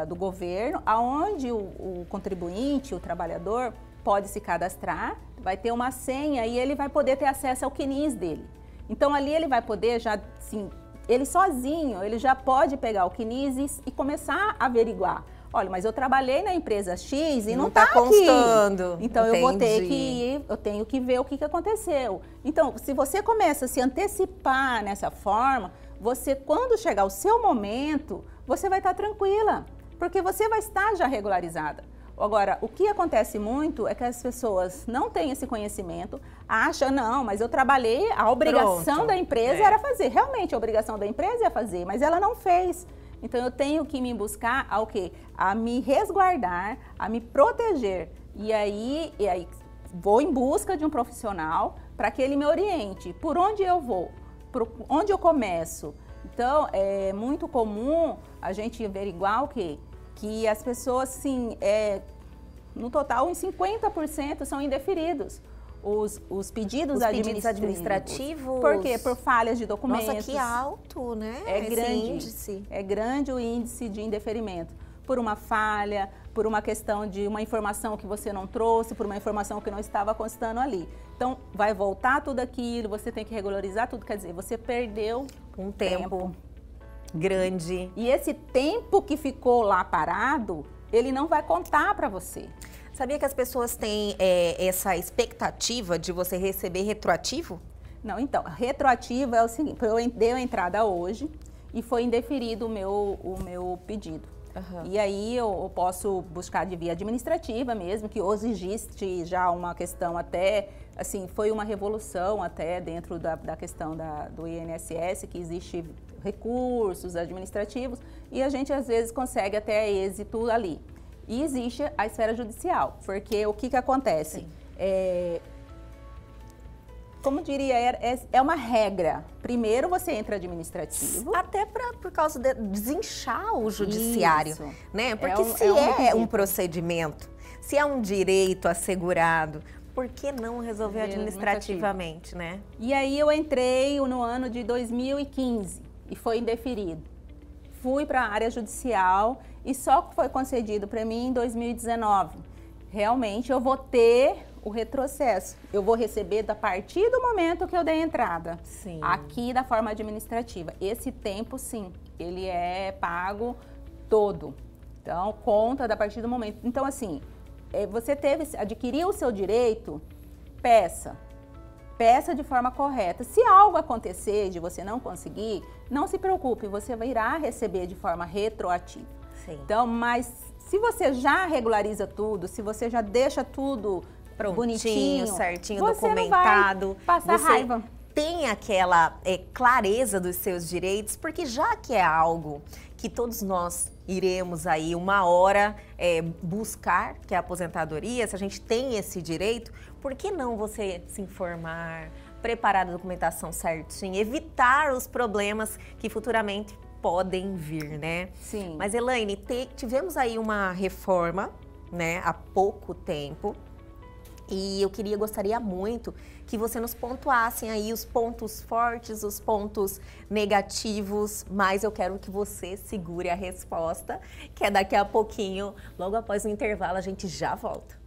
do governo, onde o contribuinte, o trabalhador, pode se cadastrar, vai ter uma senha e ele vai poder ter acesso ao CNIS dele. Então, ali ele vai poder já, assim, ele sozinho, ele já pode pegar o CNIS e começar a averiguar. Olha, mas eu trabalhei na empresa X e não está constando. Então, eu tenho que ver o que aconteceu. Então, se você começa a se antecipar nessa forma, você, quando chegar o seu momento, você vai estar tranquila, porque você vai estar já regularizada. Agora, o que acontece muito é que as pessoas não têm esse conhecimento, acham, não, mas eu trabalhei, a obrigação da empresa era fazer. Realmente, a obrigação da empresa é fazer, mas ela não fez. Então, eu tenho que me buscar ao quê? A me resguardar, a me proteger. E aí vou em busca de um profissional para que ele me oriente. Por onde eu vou? Por onde eu começo? Então, é muito comum a gente averiguar o quê? Que as pessoas, sim, no total, uns 50% são indeferidos. Os pedidos administrativos. Por quê? Por falhas de documentos. Nossa, que alto, né? É grande. Índice. É grande o índice de indeferimento. Por uma falha, por uma questão de uma informação que você não trouxe, por uma informação que não estava constando ali. Então, vai voltar tudo aquilo, você tem que regularizar tudo. Quer dizer, você perdeu um tempo grande. E esse tempo que ficou lá parado, ele não vai contar para você. Sabia que as pessoas têm essa expectativa de você receber retroativo? Não, então, retroativo é o seguinte, eu dei a entrada hoje e foi indeferido o meu pedido. Uhum. E aí eu posso buscar de via administrativa mesmo, que hoje existe já uma questão até, assim, foi uma revolução até dentro da questão do INSS, que existe recursos administrativos e a gente às vezes consegue até êxito ali. E existe a esfera judicial, porque o que acontece? Como diria, é uma regra. Primeiro você entra administrativo. Até por causa de desinchar o judiciário, isso, né? Porque se é um procedimento, se é um direito assegurado, por que não resolver administrativamente, né? E aí eu entrei no ano de 2015 e foi indeferido. Fui para a área judicial e só foi concedido para mim em 2019. Realmente eu vou ter o retrocesso. Eu vou receber a partir do momento que eu dei entrada. Sim. Aqui da forma administrativa. Esse tempo, sim, ele é pago todo. Então, conta a partir do momento. Então, assim, você adquiriu o seu direito, peça de forma correta. Se algo acontecer de você não conseguir, não se preocupe, você irá receber de forma retroativa. Sim. Então, mas se você já regulariza tudo, se você já deixa tudo bonitinho, certinho, você documentado, não vai passar raiva. Tem aquela clareza dos seus direitos, porque já que é algo que todos nós iremos aí uma hora buscar, que é a aposentadoria, se a gente tem esse direito, por que não você se informar, preparar a documentação certinha, evitar os problemas que futuramente podem vir, né? Sim. Mas, Elaine, tivemos aí uma reforma, né, há pouco tempo, e eu gostaria muito que você nos pontuasse aí os pontos fortes, os pontos negativos, mas eu quero que você segure a resposta, que é daqui a pouquinho, logo após o intervalo, a gente já volta.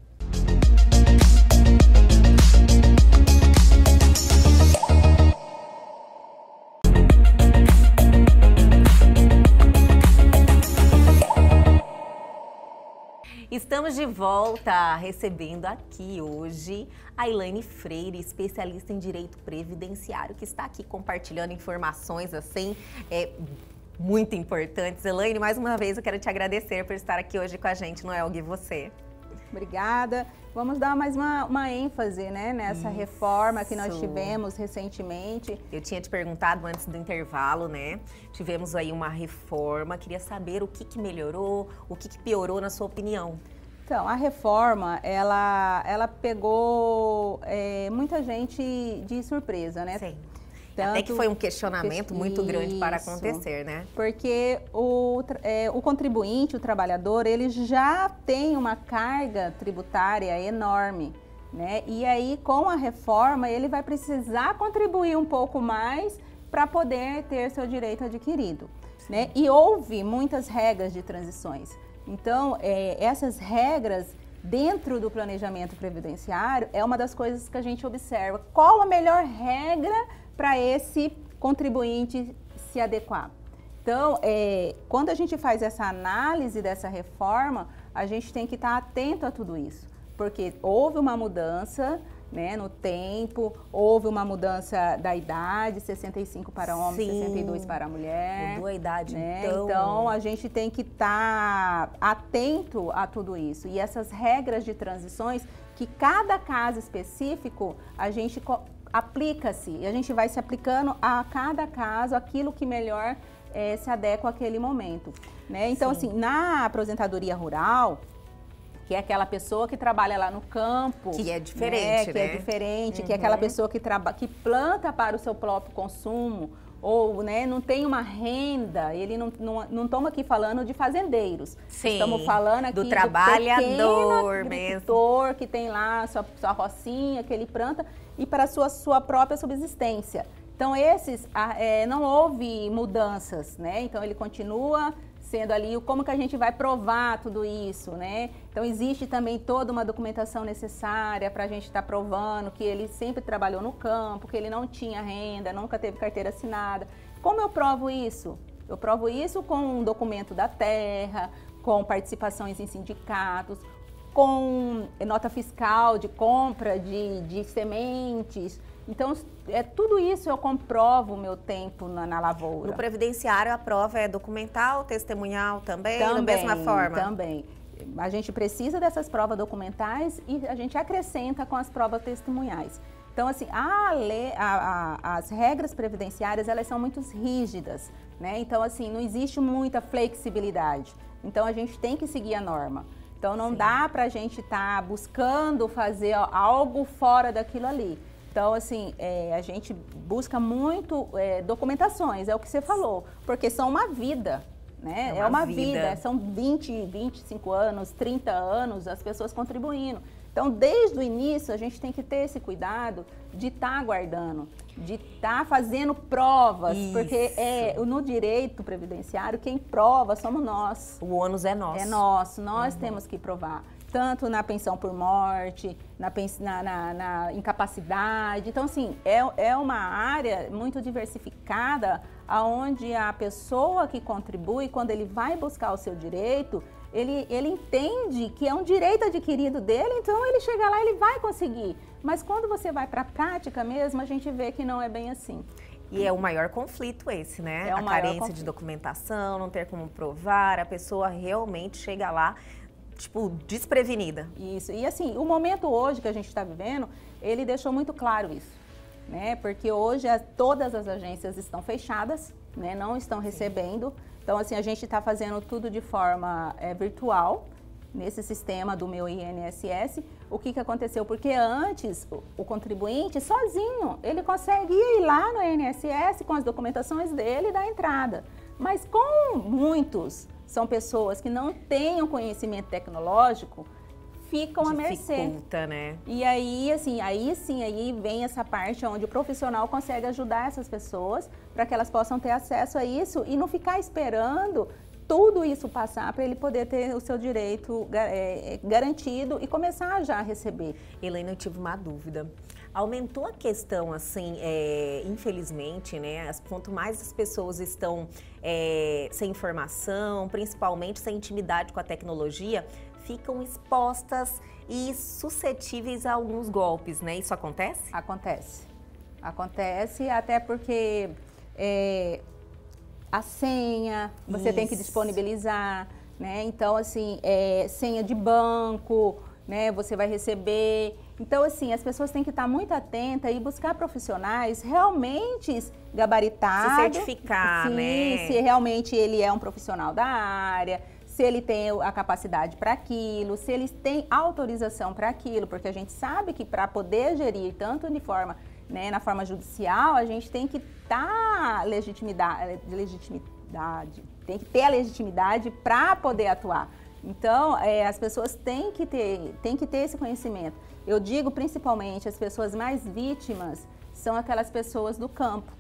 Estamos de volta, recebendo aqui hoje a Elaine Freire, especialista em direito previdenciário, que está aqui compartilhando informações assim muito importantes. Elaine, mais uma vez eu quero te agradecer por estar aqui hoje com a gente no Elgue e Você. Obrigada. Vamos dar mais uma ênfase, né, nessa reforma que nós tivemos recentemente. Eu tinha te perguntado antes do intervalo, né? Tivemos aí uma reforma. Queria saber o que melhorou, o que piorou na sua opinião. Então, a reforma, ela pegou muita gente de surpresa, né? Sim. Até que foi um questionamento muito grande para acontecer, né? Porque o contribuinte, o trabalhador, ele já tem uma carga tributária enorme, né? E aí, com a reforma, ele vai precisar contribuir um pouco mais para poder ter seu direito adquirido, né? E houve muitas regras de transições. Então, essas regras dentro do planejamento previdenciário é uma das coisas que a gente observa. Qual a melhor regra para esse contribuinte se adequar? Então, quando a gente faz essa análise dessa reforma, a gente tem que estar atento a tudo isso, porque houve uma mudança, né, no tempo, houve uma mudança da idade, 65 para homem, 62 para mulher. Mudou a idade, né? então. Então, a gente tem que estar atento a tudo isso. E essas regras de transições, que cada caso específico, a gente aplica-se, e a gente vai se aplicando a cada caso aquilo que melhor se adequa àquele momento, né? Então, assim, na aposentadoria rural, que é aquela pessoa que trabalha lá no campo, que é diferente, né? Que é diferente, que é aquela pessoa que planta para o seu próprio consumo, ou né, não tem uma renda, ele não estamos aqui falando de fazendeiros. Sim, estamos falando aqui do trabalhador do mesmo, que tem lá sua rocinha, que ele planta, e para a sua própria subsistência. Então, esses, não houve mudanças, né? Então, ele continua sendo ali, como que a gente vai provar tudo isso, né? Então, existe também toda uma documentação necessária para a gente estar provando que ele sempre trabalhou no campo, que ele não tinha renda, nunca teve carteira assinada. Como eu provo isso? Eu provo isso com um documento da terra, com participações em sindicatos, com nota fiscal de compra de sementes. Então, tudo isso eu comprovo o meu tempo na lavoura. No previdenciário, a prova é documental, testemunhal também, da mesma forma? Também. A gente precisa dessas provas documentais e a gente acrescenta com as provas testemunhais. Então, assim, as regras previdenciárias, elas são muito rígidas, né? Então, assim, não existe muita flexibilidade. Então, a gente tem que seguir a norma. Então, não dá para a gente estar buscando fazer algo fora daquilo ali. Então, assim, a gente busca muito documentações, é o que você falou, porque são uma vida, né? É uma vida. São 20, 25 anos, 30 anos, as pessoas contribuindo. Então, desde o início, a gente tem que ter esse cuidado de estar aguardando, de estar fazendo provas, porque no direito previdenciário, quem prova somos nós. O ônus é nosso. É nosso, nós temos que provar. Tanto na pensão por morte, na incapacidade. Então, assim, é uma área muito diversificada, onde a pessoa que contribui, quando ele vai buscar o seu direito, ele entende que é um direito adquirido dele, então ele chega lá e ele vai conseguir. Mas quando você vai para a prática mesmo, a gente vê que não é bem assim. E é o maior conflito esse, né? A carência de documentação, não ter como provar, a pessoa realmente chega lá, tipo, desprevenida. Isso. E assim, o momento hoje que a gente está vivendo, ele deixou muito claro isso, né? Porque hoje todas as agências estão fechadas, né? Não estão recebendo. Então, assim, a gente está fazendo tudo de forma virtual, nesse sistema do meu INSS. O que aconteceu? Porque antes, o contribuinte, sozinho, ele conseguia ir lá no INSS com as documentações dele e dar entrada. Mas com muitos, são pessoas que não têm o conhecimento tecnológico, ficam à mercê. Dificulta, né? E aí, assim, aí vem essa parte onde o profissional consegue ajudar essas pessoas para que elas possam ter acesso a isso e não ficar esperando tudo isso passar para ele poder ter o seu direito garantido e começar já a receber. Helena, eu tive uma dúvida. Aumentou a questão, assim, infelizmente, né? Quanto mais as pessoas estão sem informação, principalmente sem intimidade com a tecnologia, ficam expostas e suscetíveis a alguns golpes, né? Isso acontece? Acontece. Acontece até porque a senha você tem que disponibilizar, né? Então, assim, senha de banco, né? Você vai receber. Então, assim, as pessoas têm que estar muito atentas e buscar profissionais realmente gabaritados. Se certificar, né? Se realmente ele é um profissional da área, se ele tem a capacidade para aquilo, se ele tem autorização para aquilo, porque a gente sabe que para poder gerir tanto de forma, né, na forma judicial, a gente tem que estar legitimidade, tem que ter a legitimidade para poder atuar. Então, as pessoas têm que ter esse conhecimento. Eu digo principalmente as pessoas mais vítimas são aquelas pessoas do campo,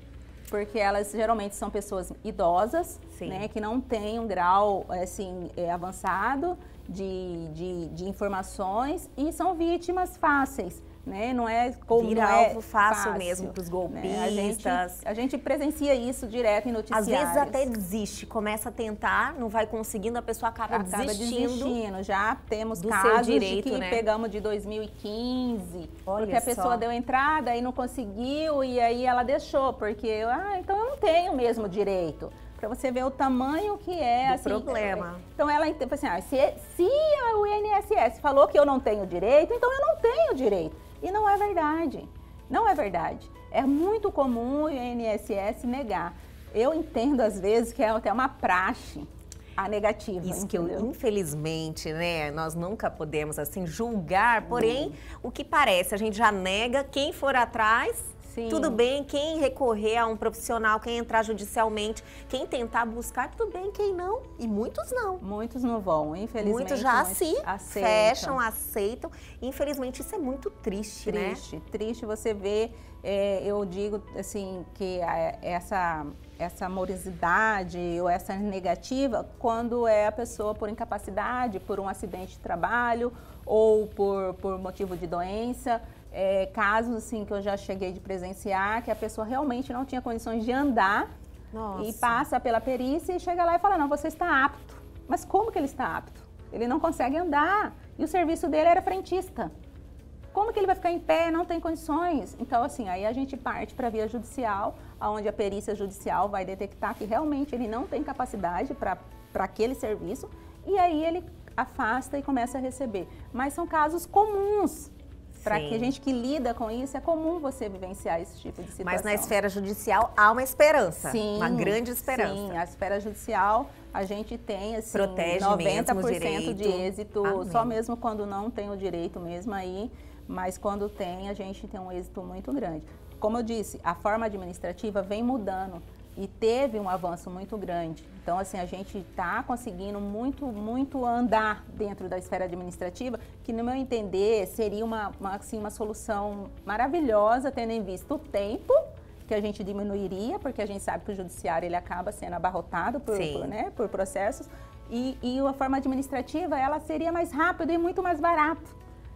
porque elas geralmente são pessoas idosas, né, que não têm um grau assim, avançado de informações e são vítimas fáceis. Né? Não é como vira alvo fácil mesmo para os golpistas. Né? A gente presencia isso direto em noticiários. Às vezes até desiste, começa a tentar, não vai conseguindo, a pessoa acaba desistindo. Já temos do casos seu direito, de que né? Pegamos de 2015, Olha porque a pessoa deu entrada e não conseguiu e aí ela deixou, porque então eu não tenho mesmo direito. Para você ver o tamanho que é do assim, problema. Então ela assim, se o INSS falou que eu não tenho direito, então eu não tenho direito. E não é verdade. Não é verdade. É muito comum o INSS negar. Eu entendo às vezes que é até uma praxe a negativa. Isso entendeu? que infelizmente, né, nós nunca podemos assim julgar, porém, o que parece, a gente já nega, quem for atrás Sim. Tudo bem quem recorrer a um profissional, quem entrar judicialmente, quem tentar buscar, tudo bem, quem não. E muitos não. Muitos não vão, infelizmente. Muitos já se aceitam. fecham, aceitam. Infelizmente, isso é muito triste, né? Triste você ver, eu digo assim, que essa morosidade ou essa negativa, quando é a pessoa por incapacidade, por um acidente de trabalho ou por motivo de doença. Casos assim que eu já cheguei de presenciar, que a pessoa realmente não tinha condições de andar. Nossa. E passa pela perícia e chega lá e fala, não, você está apto. Mas como que ele está apto? Ele não consegue andar e o serviço dele era frentista. Como que ele vai ficar em pé? Não tem condições. Então, assim, aí a gente parte para a via judicial, onde a perícia judicial vai detectar que realmente ele não tem capacidade para aquele serviço e aí ele afasta e começa a receber. Mas são casos comuns. Para que a gente que lida com isso, é comum você vivenciar esse tipo de situação. Mas na esfera judicial há uma esperança, sim, uma grande esperança. Sim, a esfera judicial a gente tem assim, protege 90% de êxito, Amém. Só mesmo quando não tem o direito mesmo aí, mas quando tem, a gente tem um êxito muito grande. Como eu disse, a forma administrativa vem mudando e teve um avanço muito grande. Então, assim, a gente está conseguindo muito andar dentro da esfera administrativa, que, no meu entender, seria uma solução maravilhosa, tendo em vista o tempo que a gente diminuiria, porque a gente sabe que o judiciário ele acaba sendo abarrotado por processos, e a forma administrativa ela seria mais rápida e muito mais barato,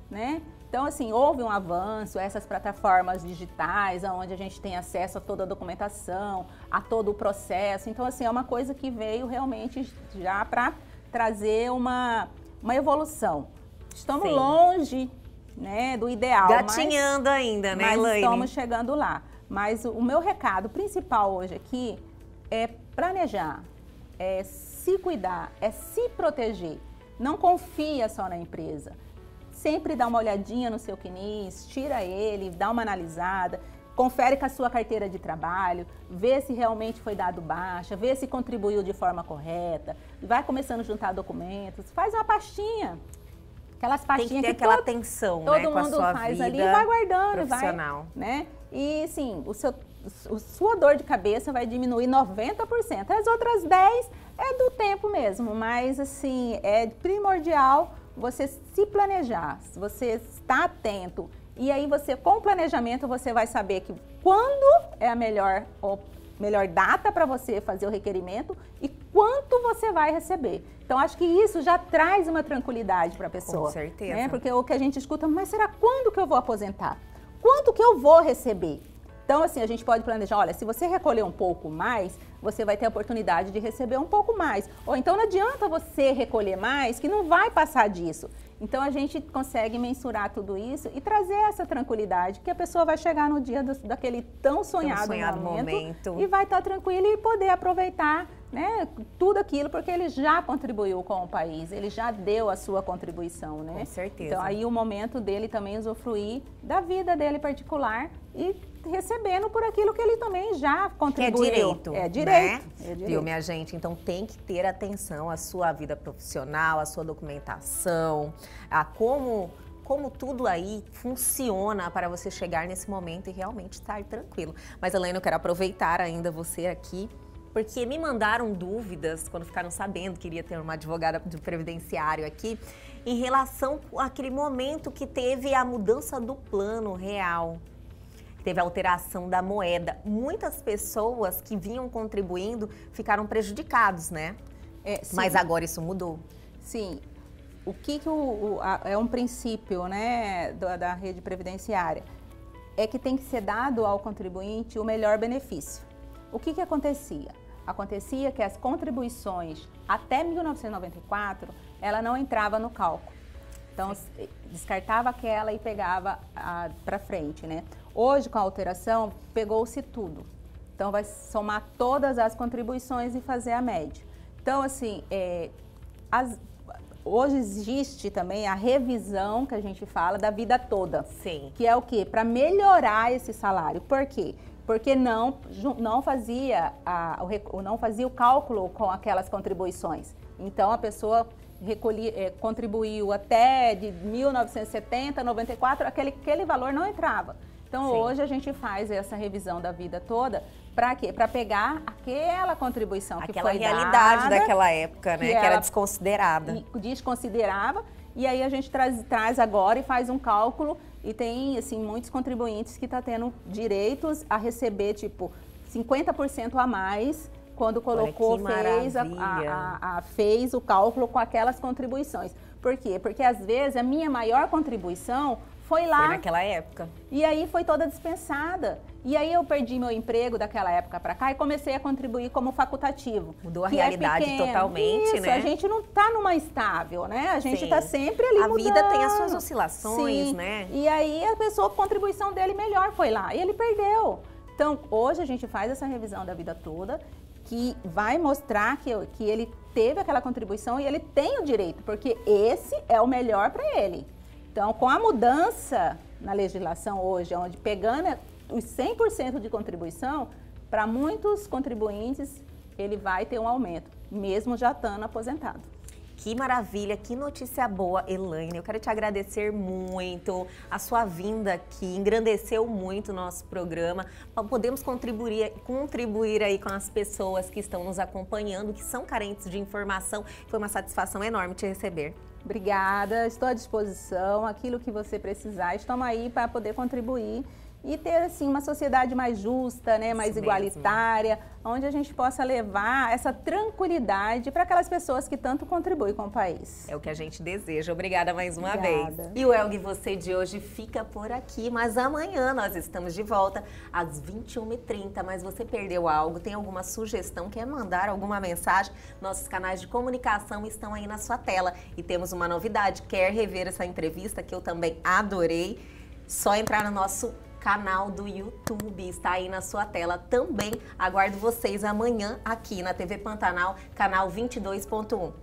né? Então, assim, houve um avanço, essas plataformas digitais, onde a gente tem acesso a toda a documentação, a todo o processo. Então, assim, é uma coisa que veio realmente já para trazer uma evolução. Estamos longe, né, do ideal. Gatinhando ainda, né, Elaine? Mas estamos chegando lá. Mas o meu recado principal hoje aqui é planejar, é se cuidar, é se proteger. Não confia só na empresa. Sempre dá uma olhadinha no seu CNIS, tira ele, dá uma analisada, confere com a sua carteira de trabalho, vê se realmente foi dado baixa, vê se contribuiu de forma correta, vai começando a juntar documentos, faz uma pastinha. Aquelas pastinhas tem que ter aquela atenção, todo né, com a mundo sua faz vida ali e vai guardando, profissional. né? E sim, sua dor de cabeça vai diminuir 90%. As outras 10% é do tempo mesmo, mas assim, é primordial você se planejar, se você está atento. E aí com o planejamento, você vai saber que quando é a melhor data para você fazer o requerimento e quanto você vai receber. Então, acho que isso já traz uma tranquilidade para a pessoa. Com certeza. Né? Porque o que a gente escuta, mas será quando que eu vou aposentar? Quanto que eu vou receber? Então, assim, a gente pode planejar, olha, se você recolher um pouco mais, você vai ter a oportunidade de receber um pouco mais. Ou então não adianta você recolher mais, que não vai passar disso. Então, a gente consegue mensurar tudo isso e trazer essa tranquilidade, que a pessoa vai chegar no dia daquele tão sonhado momento e vai estar tranquila e poder aproveitar, né, tudo aquilo, porque ele já contribuiu com o país, ele já deu a sua contribuição, né? Com certeza. Então, aí o momento dele também usufruir da vida dele particular e recebendo por aquilo que ele também já contribuiu. É direito. Né? É direito. Viu, minha gente? Então tem que ter atenção à sua vida profissional, à sua documentação, a como tudo aí funciona para você chegar nesse momento e realmente estar tranquilo. Mas, Elaine, eu quero aproveitar ainda você aqui, porque me mandaram dúvidas quando ficaram sabendo que iria ter uma advogada de previdenciário aqui, em relação àquele momento que teve a mudança do plano real. Teve a alteração da moeda. Muitas pessoas que vinham contribuindo ficaram prejudicados, né? Mas agora isso mudou. Sim. O que é um princípio, né, da rede previdenciária? É que tem que ser dado ao contribuinte o melhor benefício. O que acontecia? Acontecia que as contribuições até 1994, ela não entrava no cálculo. Então, descartava aquela e pegava para frente, né? Hoje, com a alteração, pegou-se tudo. Então, vai somar todas as contribuições e fazer a média. Então, assim, hoje existe também a revisão, que a gente fala, da vida toda. Sim. Que é o quê? Para melhorar esse salário. Por quê? Porque não fazia o cálculo com aquelas contribuições. Então, a pessoa contribuiu até de 1970, 94, aquele valor não entrava. Então, Sim. hoje a gente faz essa revisão da vida toda. Para quê? Para pegar aquela contribuição que Aquela foi realidade dada, daquela época, né? Que era ela desconsiderada. desconsiderava, e aí a gente traz agora e faz um cálculo, e tem, assim, muitos contribuintes que estão tendo direitos a receber, tipo, 50% a mais, quando colocou, fez o cálculo com aquelas contribuições. Por quê? Porque, às vezes, a minha maior contribuição foi lá. Foi naquela época. E aí foi toda dispensada. E aí eu perdi meu emprego daquela época para cá e comecei a contribuir como facultativo. Mudou a realidade totalmente, isso, né? A gente não está numa estável, né? A gente Sim. está sempre ali A mudando. vida tem as suas oscilações, Sim. né? E aí a pessoa, a contribuição dele melhor foi lá e ele perdeu. Então, hoje a gente faz essa revisão da vida toda, que vai mostrar que ele teve aquela contribuição e ele tem o direito, porque esse é o melhor para ele. Então, com a mudança na legislação hoje, onde pegando os 100% de contribuição, para muitos contribuintes, ele vai ter um aumento, mesmo já estando aposentado. Que maravilha, que notícia boa, Elaine. Eu quero te agradecer muito. A sua vinda aqui engrandeceu muito o nosso programa. Podemos contribuir aí com as pessoas que estão nos acompanhando, que são carentes de informação. Foi uma satisfação enorme te receber. Obrigada, estou à disposição. Aquilo que você precisar, estamos aí para poder contribuir e ter, assim, uma sociedade mais justa, né, mais igualitária, onde a gente possa levar essa tranquilidade para aquelas pessoas que tanto contribuem com o país. É o que a gente deseja. Obrigada mais uma Obrigada. vez. E o Elgue Você de hoje fica por aqui, mas amanhã nós estamos de volta às 21h30. Mas você perdeu algo, tem alguma sugestão, quer mandar alguma mensagem? Nossos canais de comunicação estão aí na sua tela. E temos uma novidade, quer rever essa entrevista que eu também adorei? Só entrar no nosso canal do YouTube, está aí na sua tela também. Aguardo vocês amanhã aqui na TV Pantanal, canal 22.1.